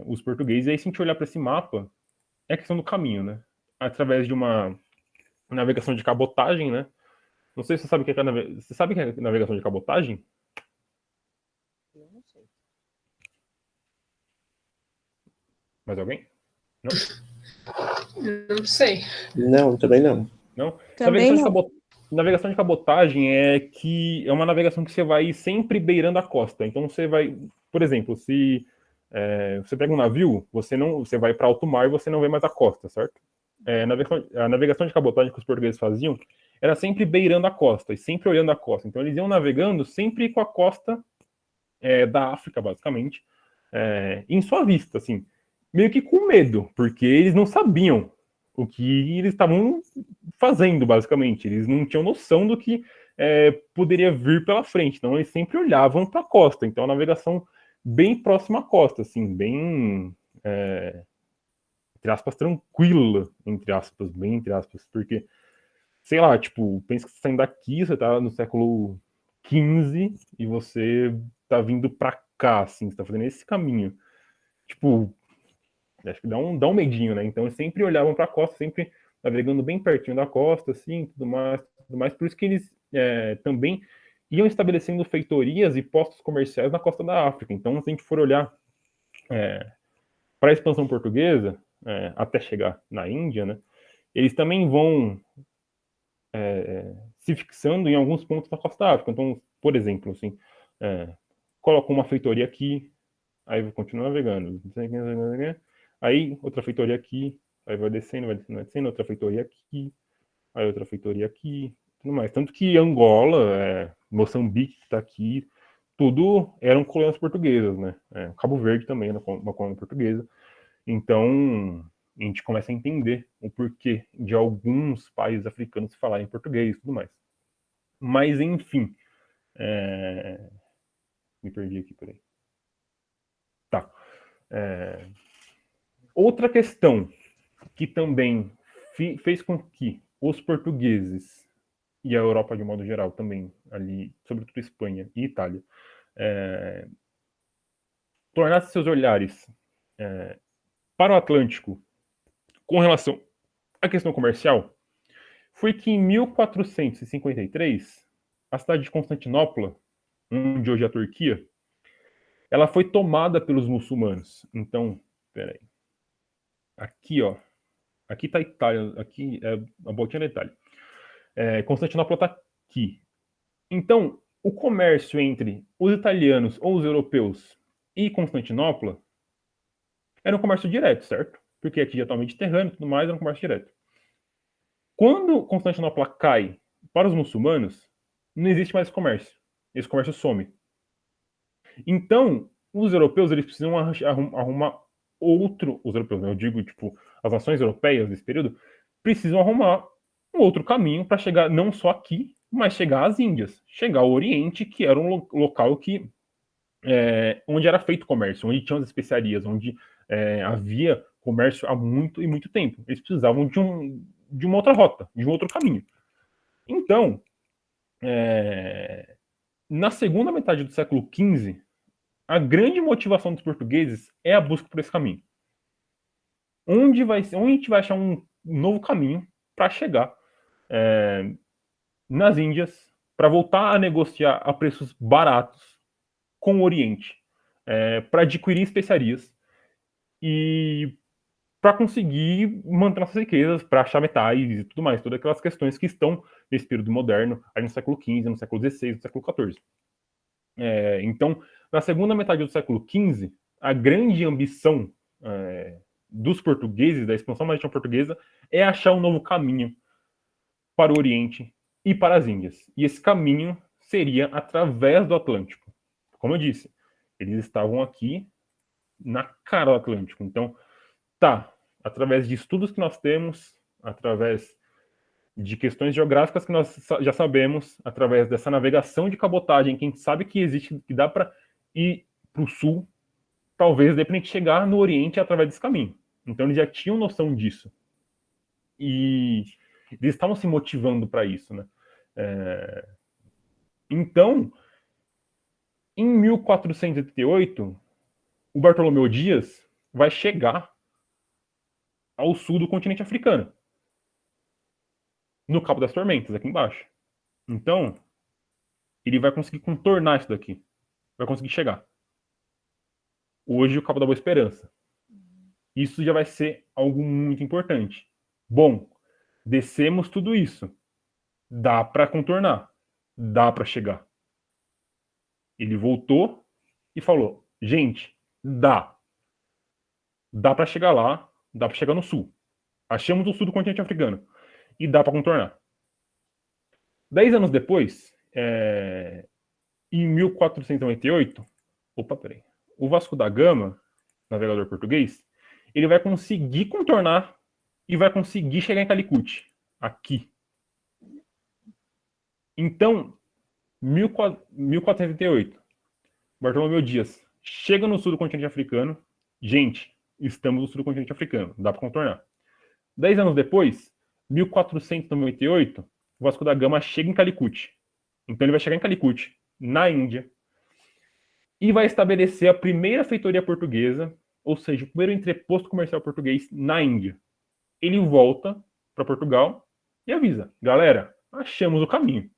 os portugueses. E aí, se a gente olhar para esse mapa, é questão do caminho, né? Através de uma navegação de cabotagem, né? Não sei se você sabe o que é Você sabe o que é navegação de cabotagem? Eu não sei. Mais alguém? Não? Não sei. Não, também não. Não? Também Navegação de cabotagem é uma navegação que você vai sempre beirando a costa. Então você vai, por exemplo, se você pega um navio, você vai para alto mar e você não vê mais a costa, certo? A navegação de cabotagem que os portugueses faziam era sempre beirando a costa e sempre olhando a costa. Então eles iam navegando sempre com a costa da África, basicamente, em sua vista, assim, meio que com medo, porque eles não sabiam o que eles estavam fazendo, basicamente. Eles não tinham noção do que poderia vir pela frente. Então, eles sempre olhavam para a costa. Então, a navegação bem próxima à costa, assim, bem, entre aspas, tranquila, entre aspas, bem entre aspas, porque, sei lá, tipo, pensa que você está saindo daqui, você está no século XV e você está vindo para cá, assim, você está fazendo esse caminho. Tipo, acho que dá um medinho, né? Então, eles sempre olhavam para a costa, sempre navegando bem pertinho da costa, assim, tudo mais. Por isso que eles também iam estabelecendo feitorias e postos comerciais na costa da África. Então, se a gente for olhar para a expansão portuguesa, até chegar na Índia, né? Eles também vão se fixando em alguns pontos da costa da África. Então, por exemplo, assim, colocam uma feitoria aqui, aí continua navegando. Aí, outra feitoria aqui, aí vai descendo, outra feitoria aqui, aí outra feitoria aqui, tudo mais. Tanto que Angola, Moçambique, que está aqui, tudo eram colônias portuguesas, né? Cabo Verde também era uma colônia portuguesa. Então, a gente começa a entender o porquê de alguns países africanos falarem português e tudo mais. Mas, enfim, me perdi aqui, peraí. Tá. Outra questão que também fez com que os portugueses e a Europa de modo geral também, ali, sobretudo Espanha e Itália, tornassem seus olhares para o Atlântico com relação à questão comercial, foi que em 1453, a cidade de Constantinopla, onde hoje é a Turquia, ela foi tomada pelos muçulmanos. Então, peraí. Aqui, ó. Aqui tá a Itália. Aqui é a boquinha da Itália. Constantinopla tá aqui. Então, o comércio entre os italianos ou os europeus e Constantinopla era um comércio direto, certo? Porque aqui já está o Mediterrâneo e tudo mais, era um comércio direto. Quando Constantinopla cai para os muçulmanos, não existe mais comércio. Esse comércio some. Então, os europeus eles precisam arrumar outro... Os europeus, né? Eu digo, tipo, as nações europeias desse período precisam arrumar um outro caminho para chegar não só aqui, mas chegar às Índias, chegar ao Oriente, que era um local que onde era feito comércio, onde tinham as especiarias, onde havia comércio há muito e muito tempo. Eles precisavam de uma outra rota, de um outro caminho. Então, na segunda metade do século XV, a grande motivação dos portugueses é a busca por esse caminho. Onde a gente vai achar um novo caminho para chegar nas Índias, para voltar a negociar a preços baratos com o Oriente, para adquirir especiarias e para conseguir manter nossas riquezas, para achar metais e tudo mais, todas aquelas questões que estão nesse período moderno, aí no século XV, no século XVI, no século XIV. Então, na segunda metade do século XV, a grande ambição dos portugueses, da expansão marítima portuguesa, é achar um novo caminho para o Oriente e para as Índias. E esse caminho seria através do Atlântico. Como eu disse, eles estavam aqui na cara do Atlântico. Então, através de estudos que nós temos, através de questões geográficas que nós já sabemos, através dessa navegação de cabotagem, quem sabe que existe, que dá para ir para o sul, talvez dê para a gente chegar no Oriente através desse caminho. Então, eles já tinham noção disso. E eles estavam se motivando para isso, né? Então, em 1488, o Bartolomeu Dias vai chegar ao sul do continente africano, no Cabo das Tormentas, aqui embaixo. Então, ele vai conseguir contornar isso daqui. Vai conseguir chegar. Hoje, o Cabo da Boa Esperança. Isso já vai ser algo muito importante. Bom, descemos tudo isso. Dá para contornar. Dá para chegar. Ele voltou e falou: gente, dá. Dá para chegar lá, dá para chegar no sul. Achamos o sul do continente africano. E dá para contornar. 10 anos depois, em 1498, o Vasco da Gama, navegador português, ele vai conseguir contornar e vai conseguir chegar em Calicut, aqui. Então, 1488, Bartolomeu Dias chega no sul do continente africano. Gente, estamos no sul do continente africano, dá para contornar. 10 anos depois, 1498, o Vasco da Gama chega em Calicut. Então ele vai chegar em Calicut, na Índia, e vai estabelecer a primeira feitoria portuguesa, ou seja, o primeiro entreposto comercial português na Índia. Ele volta para Portugal e avisa: galera, achamos o caminho.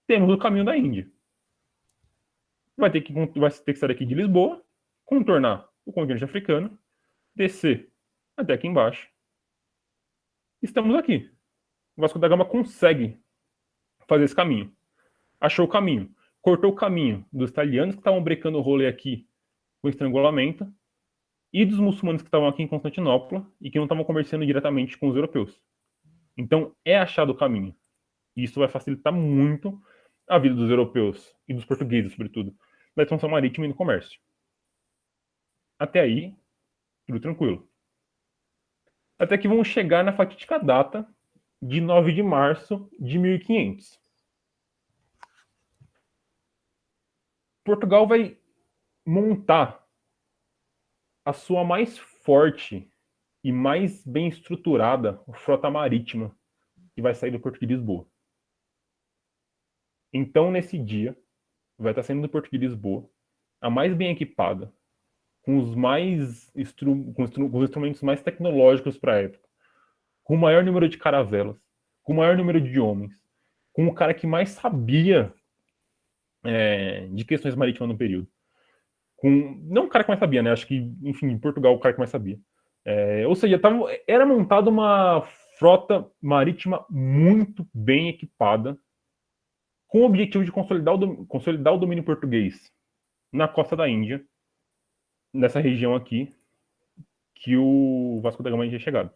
Temos o caminho da Índia. Vai ter que sair daqui de Lisboa, contornar o continente africano, descer até aqui embaixo. Estamos aqui. O Vasco da Gama consegue fazer esse caminho. Achou o caminho. Cortou o caminho dos italianos que estavam brecando o rolê aqui com estrangulamento e dos muçulmanos que estavam aqui em Constantinopla e que não estavam comerciando diretamente com os europeus. Então, é achado o caminho. E isso vai facilitar muito a vida dos europeus e dos portugueses, sobretudo, na expansão marítima e no comércio. Até aí, tudo tranquilo. Até que vamos chegar na fatídica data de 9 de março de 1500. Portugal vai montar a sua mais forte e mais bem estruturada frota marítima que vai sair do Porto de Lisboa. Então, nesse dia, vai estar saindo do Porto de Lisboa a mais bem equipada, com os instrumentos mais tecnológicos para a época, com o maior número de caravelas, com o maior número de homens, com o cara que mais sabia de questões marítimas no período. Não o cara que mais sabia, né? Acho que, enfim, em Portugal o cara que mais sabia. Ou seja, era montada uma frota marítima muito bem equipada, com o objetivo de consolidar o domínio português na costa da Índia, nessa região aqui, que o Vasco da Gama tinha chegado.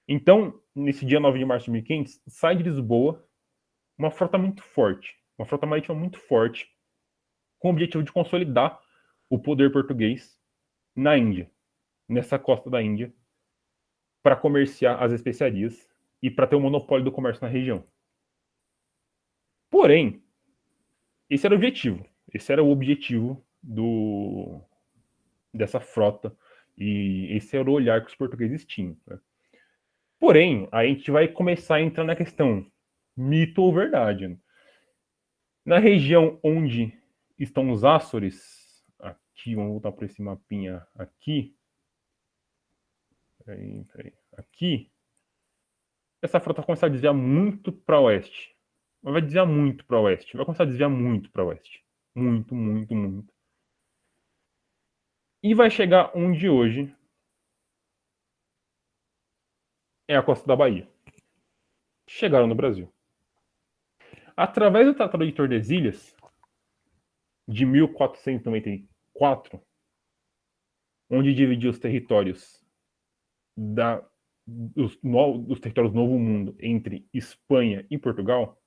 Então, nesse dia 9 de março de 1500, sai de Lisboa uma frota muito forte, uma frota marítima muito forte, com o objetivo de consolidar o poder português na Índia, nessa costa da Índia, para comerciar as especiarias e para ter o monopólio do comércio na região. Porém, esse era o objetivo. Esse era o objetivo dessa frota e esse era o olhar que os portugueses tinham. Né? Porém, a gente vai começar a entrar na questão mito ou verdade. Né? Na região onde estão os Açores, aqui, vamos voltar para esse mapinha aqui. Peraí. Aqui, essa frota vai começar a desviar muito para oeste. Vai desviar muito para oeste. Vai começar a desviar muito para oeste. Muito, muito, muito. E vai chegar onde hoje é a costa da Bahia. Chegaram no Brasil. Através do Tratado de Tordesilhas, de 1494, onde dividiu os territórios dos territórios do Novo Mundo entre Espanha e Portugal,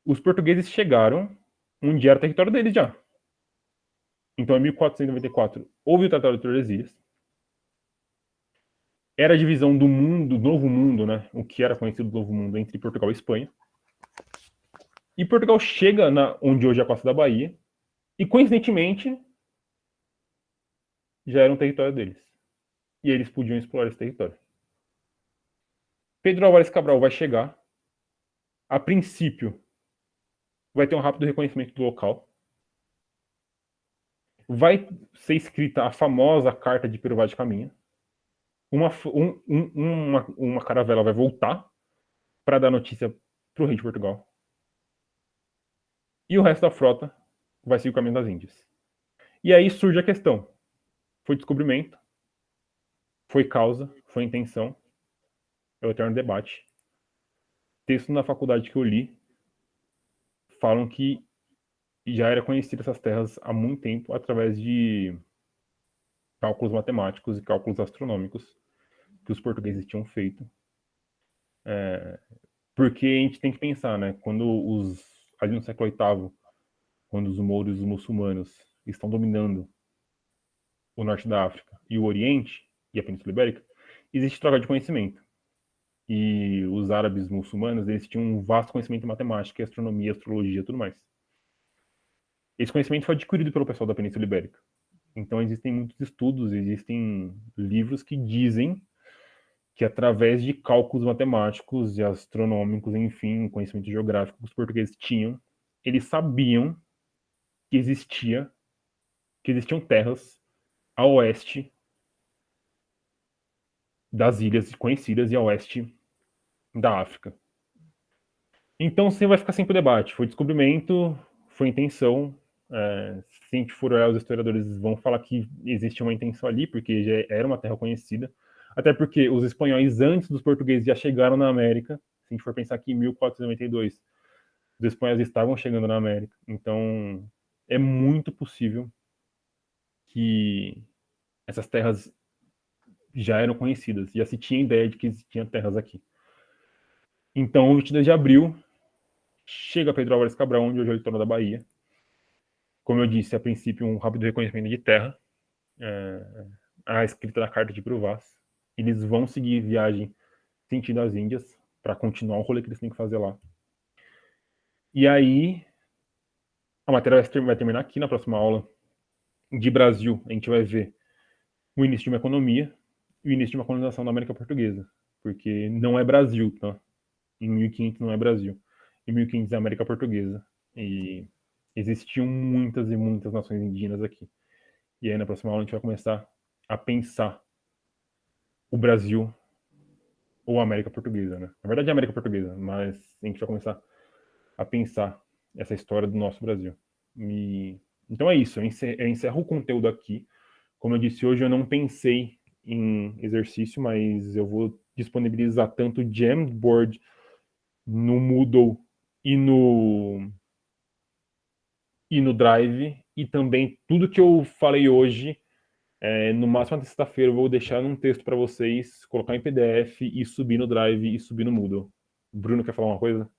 os portugueses chegaram onde era o território deles já. Então, em 1494, houve o Tratado de Tordesilhas. Era a divisão do mundo, do Novo Mundo, né? O que era conhecido do Novo Mundo entre Portugal e Espanha. E Portugal chega onde hoje é a costa da Bahia e, coincidentemente, já era um território deles. E eles podiam explorar esse território. Pedro Álvares Cabral vai chegar. A princípio, vai ter um rápido reconhecimento do local. Vai ser escrita a famosa Carta de Pero Vaz de Caminha. Uma caravela vai voltar para dar notícia para o rei de Portugal. E o resto da frota vai seguir o caminho das Índias. E aí surge a questão. Foi descobrimento? Foi causa? Foi intenção? É o eterno debate. Texto na faculdade que eu li falam que já era conhecida essas terras há muito tempo através de cálculos matemáticos e cálculos astronômicos que os portugueses tinham feito. Porque a gente tem que pensar, né? Quando ali no século VIII, quando os mouros e os muçulmanos estão dominando o norte da África e o Oriente e a Península Ibérica, existe troca de conhecimento. E os árabes muçulmanos, eles tinham um vasto conhecimento em matemática, astronomia, astrologia e tudo mais. Esse conhecimento foi adquirido pelo pessoal da Península Ibérica. Então existem muitos estudos, existem livros que dizem que através de cálculos matemáticos e astronômicos, enfim, conhecimento geográfico que os portugueses tinham, eles sabiam que existiam terras a oeste das ilhas conhecidas e a oeste da África. Então você vai ficar sempre o debate. Foi descobrimento, foi intenção. Se a gente for olhar, os historiadores vão falar que existe uma intenção ali, porque já era uma terra conhecida. Até porque os espanhóis, antes dos portugueses, já chegaram na América. Se a gente for pensar que em 1492, os espanhóis estavam chegando na América. Então, é muito possível que essas terras já eram conhecidas. Já se tinha ideia de que existiam terras aqui. Então, 22 de abril, chega Pedro Álvares Cabral, onde hoje é o litoral da Bahia. Como eu disse, a princípio, um rápido reconhecimento de terra. A escrita da Carta de Pero Vaz. Eles vão seguir viagem sentido as Índias, para continuar o rolê que eles têm que fazer lá. E aí, a matéria vai terminar aqui na próxima aula. De Brasil, a gente vai ver o início de uma economia e o início de uma colonização da América Portuguesa. Porque não é Brasil, tá? Em 1500 não é Brasil. Em 1500 é América Portuguesa. E existiam muitas e muitas nações indígenas aqui. E aí, na próxima aula, a gente vai começar a pensar o Brasil ou a América Portuguesa, né? Na verdade é a América Portuguesa, mas a gente vai começar a pensar essa história do nosso Brasil. Então é isso, eu encerro o conteúdo aqui. Como eu disse hoje, eu não pensei em exercício, mas eu vou disponibilizar tanto o Jamboard no Moodle e no Drive, e também tudo que eu falei hoje, no máximo até sexta-feira, eu vou deixar num texto para vocês, colocar em PDF e subir no Drive e subir no Moodle. O Bruno quer falar uma coisa?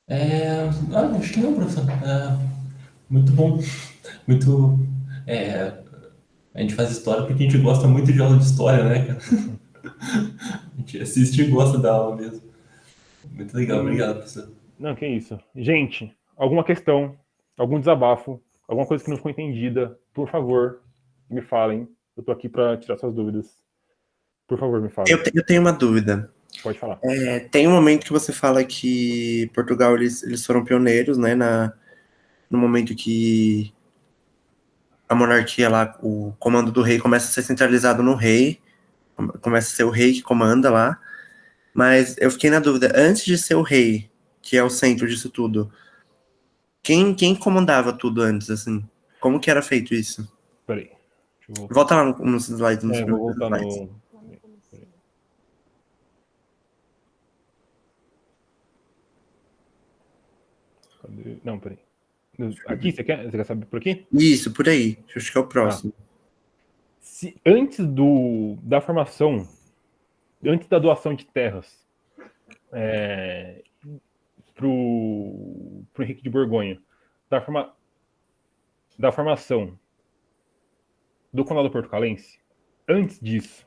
Acho que não, professor. Muito bom. Muito. A gente faz história porque a gente gosta muito de aula de história, né, cara? A gente assiste e gosta da aula mesmo. Muito legal, obrigado, professor. Não, que isso. Gente, alguma questão, algum desabafo, alguma coisa que não ficou entendida, por favor, me falem. Eu tô aqui para tirar suas dúvidas. Por favor, me falem. Eu tenho uma dúvida. Pode falar. Tem um momento que você fala que Portugal, eles foram pioneiros, né, no momento que a monarquia lá, o comando do rei começa a ser centralizado no rei, começa a ser o rei que comanda lá, mas eu fiquei na dúvida, antes de ser o rei, que é o centro disso tudo, quem comandava tudo antes, assim? Como que era feito isso? Peraí. Deixa eu voltar. Volta lá nos slides. Vou voltar slides. no... Cadê? Não, peraí. Aqui, você quer saber por aqui? Isso, por aí. Acho que é o próximo. Se antes da formação, antes da doação de terras pro Henrique de Borgonha, da formação do Condado Portucalense, antes disso,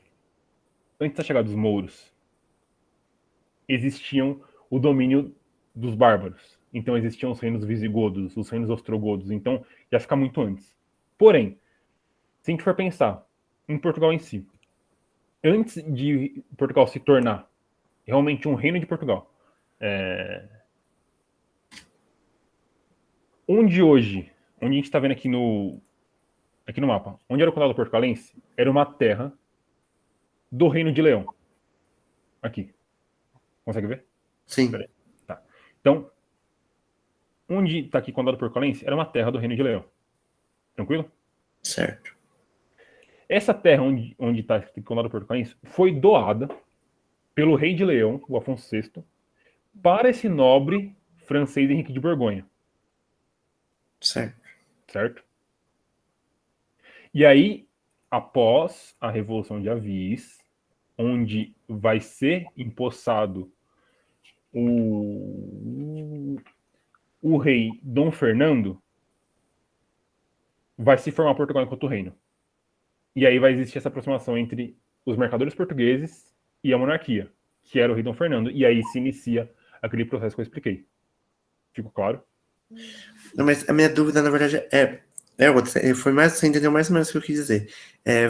antes da chegada dos mouros, existiam o domínio dos bárbaros. Então existiam os reinos visigodos, os reinos ostrogodos. Então já fica muito antes. Porém, se a gente for pensar em Portugal em si, antes de Portugal se tornar realmente um reino de Portugal, onde a gente está vendo aqui no mapa, onde era o Condado Portucalense, era uma terra do Reino de Leão. Aqui. Consegue ver? Sim. Tá. Então, onde está aqui o Condado Portucalense, era uma terra do Reino de Leão. Tranquilo? Certo. Essa terra onde está o Condado Portucalense foi doada pelo rei de Leão, o Afonso VI, para esse nobre francês Henrique de Borgonha. Certo? E aí, após a Revolução de Avis, onde vai ser empossado o rei Dom Fernando, vai se formar Portugal enquanto reino. E aí vai existir essa aproximação entre os mercadores portugueses e a monarquia, que era o rei Dom Fernando. E aí se inicia aquele processo que eu expliquei. Ficou claro? Não, mas a minha dúvida, na verdade, foi mais, você entendeu mais ou menos o que eu quis dizer.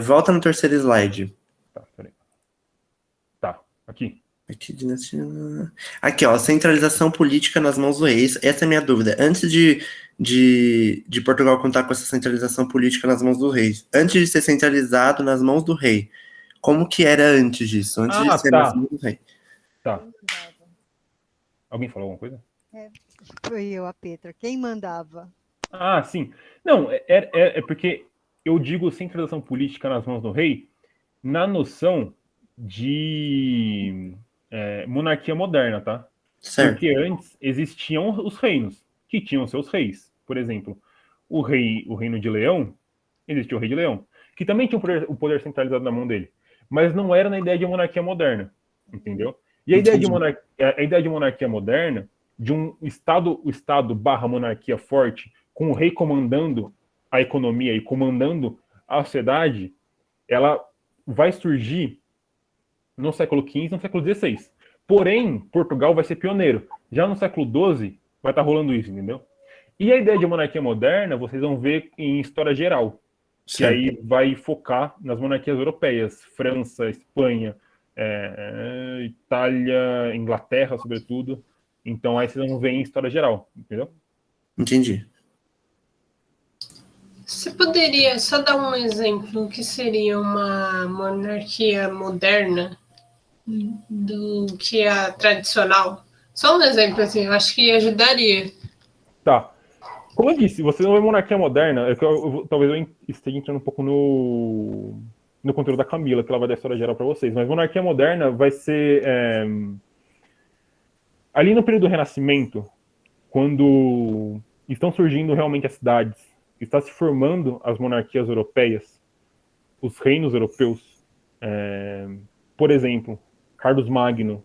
Volta no terceiro slide. Tá, peraí. Tá, aqui. Aqui, ó, centralização política nas mãos do rei. Essa é a minha dúvida. Antes de Portugal contar com essa centralização política nas mãos do rei, antes de ser centralizado nas mãos do rei, como que era antes disso? Antes de ser nas mãos do rei. Tá. Alguém falou alguma coisa? Foi eu, a Petra. Quem mandava? Ah, sim. Não, é porque eu digo centralização política nas mãos do rei na noção de monarquia moderna, tá? Certo. Porque antes existiam os reinos, que tinham seus reis. Por exemplo, o reino de Leão, existia o rei de Leão, que também tinha o poder centralizado na mão dele. Mas não era na ideia de monarquia moderna, entendeu? E a ideia de monarquia moderna, de um Estado barra monarquia forte, com o rei comandando a economia e comandando a sociedade, ela vai surgir no século XV, no século XVI. Porém, Portugal vai ser pioneiro. Já no século XII, vai estar rolando isso, entendeu? E a ideia de monarquia moderna, vocês vão ver em história geral. Que aí vai focar nas monarquias europeias. França, Espanha, Itália, Inglaterra, sobretudo. Então aí vocês vão ver em história geral, entendeu? Entendi. Você poderia só dar um exemplo que seria uma monarquia moderna do que a tradicional? Só um exemplo, assim, eu acho que ajudaria. Tá. Como eu disse, você não é monarquia moderna, é que talvez eu esteja entrando um pouco no conteúdo da Camila, que ela vai dar a história geral para vocês, mas monarquia moderna vai ser ali no período do Renascimento, quando estão surgindo realmente as cidades, está se formando as monarquias europeias, os reinos europeus. Por exemplo, Carlos Magno,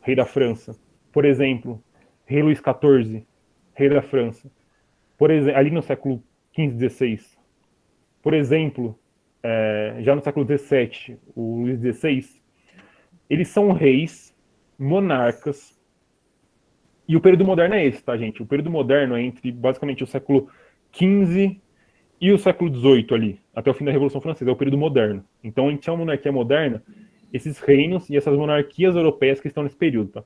rei da França. Por exemplo, rei Luís XIV, rei da França. Por exemplo, ali no século XV, XVI. Por exemplo, já no século XVII, o Luís XVI, eles são reis, monarcas. E o período moderno é esse, tá, gente? O período moderno é entre, basicamente, o século XV e o século XVIII ali, até o fim da Revolução Francesa, é o período moderno. Então, a gente chama monarquia moderna esses reinos e essas monarquias europeias que estão nesse período, tá?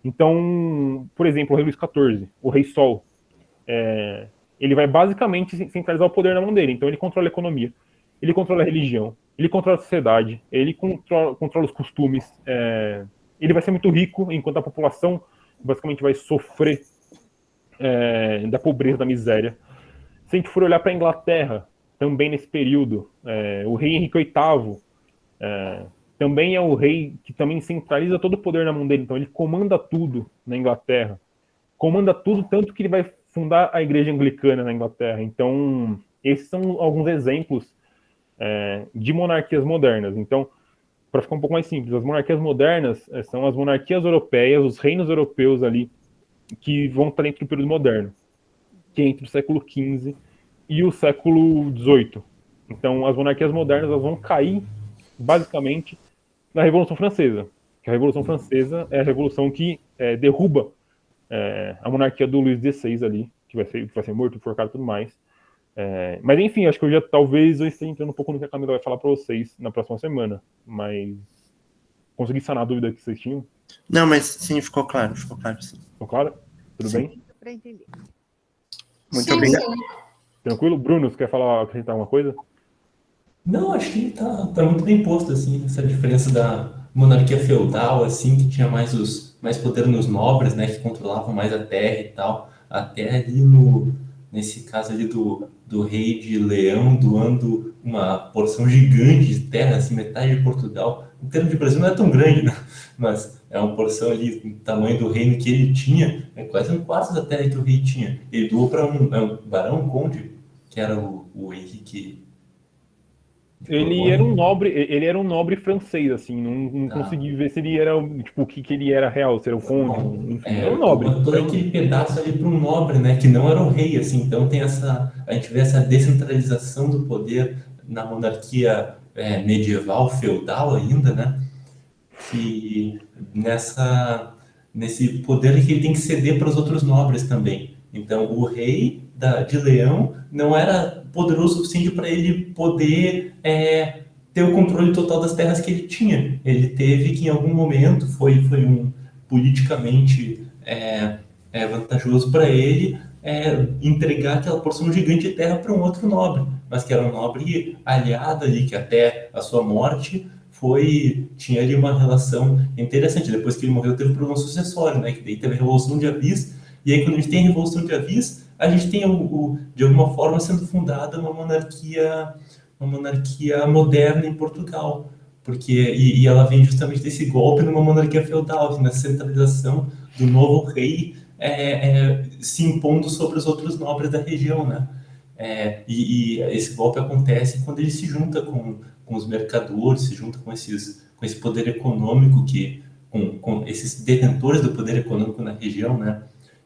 Então, por exemplo, o rei Luís XIV, o rei Sol, ele vai basicamente centralizar o poder na mão dele. Então, ele controla a economia, ele controla a religião, ele controla a sociedade, ele controla os costumes, ele vai ser muito rico, enquanto a população basicamente vai sofrer da pobreza, da miséria. Se a gente for olhar para a Inglaterra, também nesse período, o rei Henrique VIII também é o rei que também centraliza todo o poder na mão dele. Então ele comanda tudo na Inglaterra. Comanda tudo, tanto que ele vai fundar a igreja anglicana na Inglaterra. Então, esses são alguns exemplos de monarquias modernas. Então, para ficar um pouco mais simples, as monarquias modernas são as monarquias europeias, os reinos europeus ali, que vão estar dentro do período moderno, que é entre o século XV e o século XVIII. Então, as monarquias modernas elas vão cair, basicamente, na Revolução Francesa. Que a Revolução Francesa é a revolução que derruba a monarquia do Luís XVI ali, que vai ser morto, enforcado e tudo mais. Mas, enfim, acho que talvez eu esteja entrando um pouco no que a Camila vai falar para vocês na próxima semana. Mas consegui sanar a dúvida que vocês tinham? Não, mas sim, ficou claro, sim. Ficou claro? Tudo Sim. bem? Para entender. Muito Sim, obrigado. sim. Tranquilo? Bruno, você quer acrescentar alguma coisa? Não, acho que tá muito bem posto, assim, essa diferença da monarquia feudal, assim, que tinha mais poder nos nobres, né, que controlavam mais a terra e tal, até ali nesse caso ali do rei de Leão doando uma porção gigante de terra, assim, metade de Portugal. Em termos de Brasil não é tão grande, né, mas é uma porção ali, do tamanho do reino que ele tinha, é quase um quarto da terra que o rei tinha. Ele doou para um barão, um conde, que era o Henrique de Ele era um nobre francês, assim, não consegui ver se ele era, tipo, o que ele era real, se era um conde, enfim, era um nobre. Todo aquele pedaço ali para um nobre, né, que não era o rei, assim, então a gente vê essa descentralização do poder na monarquia medieval, feudal ainda, né, que nesse poder que ele tem que ceder para os outros nobres também. Então, o rei de Leão não era poderoso o suficiente para ele poder ter o controle total das terras que ele tinha. Ele teve que, em algum momento, foi politicamente vantajoso para ele entregar aquela porção gigante de terra para um outro nobre, mas que era um nobre aliado ali, que até a sua morte tinha ali uma relação interessante. Depois que ele morreu, teve um problema sucessório, né? Que daí teve a Revolução de Avis, e aí quando a gente tem a Revolução de Avis, a gente tem, de alguma forma, sendo fundada uma monarquia moderna em Portugal, e ela vem justamente desse golpe numa monarquia feudal, assim, nessa centralização do novo rei se impondo sobre os outros nobres da região, né? E esse golpe acontece quando ele se junta com os mercadores, se junta com esse poder econômico, com esses detentores do poder econômico na região, né?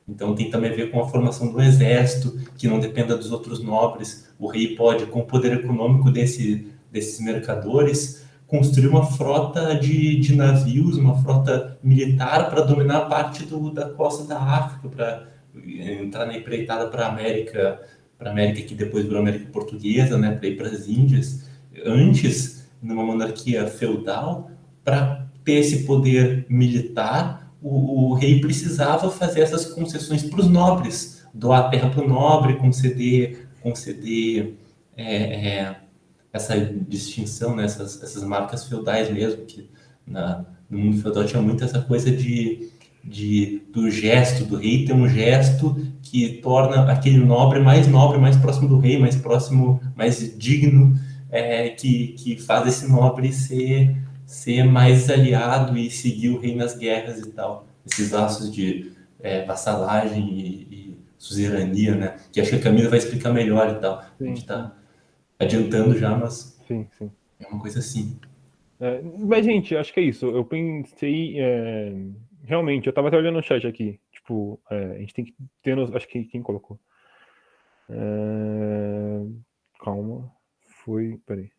Então tem também a ver com a formação do exército, que não dependa dos outros nobres. O rei pode, com o poder econômico desses mercadores, construir uma frota de navios, uma frota militar para dominar parte da costa da África, para entrar na empreitada para a América que depois virou América Portuguesa, né, para ir para as Índias. Antes, numa monarquia feudal, para ter esse poder militar, o rei precisava fazer essas concessões para os nobres, doar terra para o nobre, conceder essa distinção, né, essas marcas feudais mesmo, que no mundo feudal tinha muito essa coisa de do gesto do rei, ter um gesto que torna aquele nobre, mais próximo do rei, mais próximo, mais digno, que faz esse nobre ser mais aliado e seguir o rei nas guerras e tal. Esses laços de vassalagem e suzerania, né? Que acho que a Camila vai explicar melhor e tal. A gente tá adiantando já, mas Sim, sim. é uma coisa assim. Mas, gente, acho que é isso. Eu pensei. Realmente, eu tava até olhando no chat aqui. Tipo, a gente tem que ter. Acho que quem colocou? Calma. Peraí.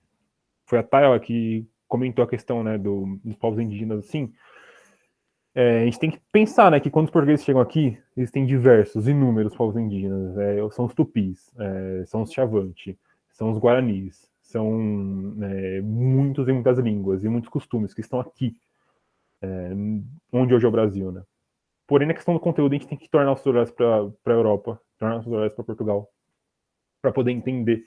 Foi a Tayla que comentou a questão, né, dos povos indígenas, assim. A gente tem que pensar, né, que quando os portugueses chegam aqui, existem diversos, inúmeros povos indígenas. São os tupis, são os xavante, são os guaranis, são muitos e muitas línguas e muitos costumes que estão aqui, onde hoje é o Brasil, né? Porém, na questão do conteúdo, a gente tem que tornar os olhares para a Europa, tornar os olhares para Portugal, para poder entender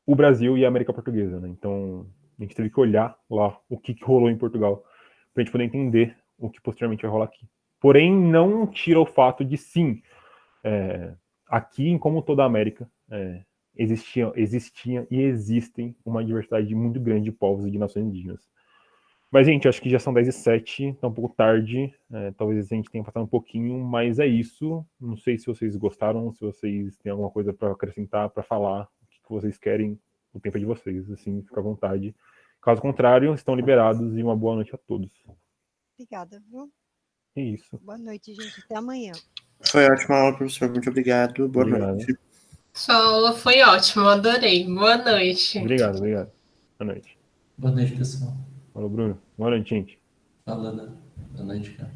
o Brasil e a América Portuguesa, né? Então, a gente teve que olhar lá o que rolou em Portugal, para a gente poder entender o que posteriormente vai rolar aqui. Porém, não tira o fato de, sim, aqui, como toda a América, existia e existem uma diversidade muito grande de povos e de nações indígenas. Mas, gente, acho que já são 10h07, tá um pouco tarde. Talvez a gente tenha passado um pouquinho, mas é isso. Não sei se vocês gostaram, se vocês têm alguma coisa para acrescentar, para falar, o que vocês querem, o tempo é de vocês, assim, fica à vontade. Caso contrário, estão liberados e uma boa noite a todos. Obrigada, viu? É isso. Boa noite, gente. Até amanhã. Foi ótima aula, professor. Muito obrigado. Boa Obrigado. noite. Sua aula foi ótima, adorei. Boa noite. Obrigado. Boa noite. Boa noite, pessoal. Falou, Bruno. Boa noite, gente. Falando. Boa noite, cara.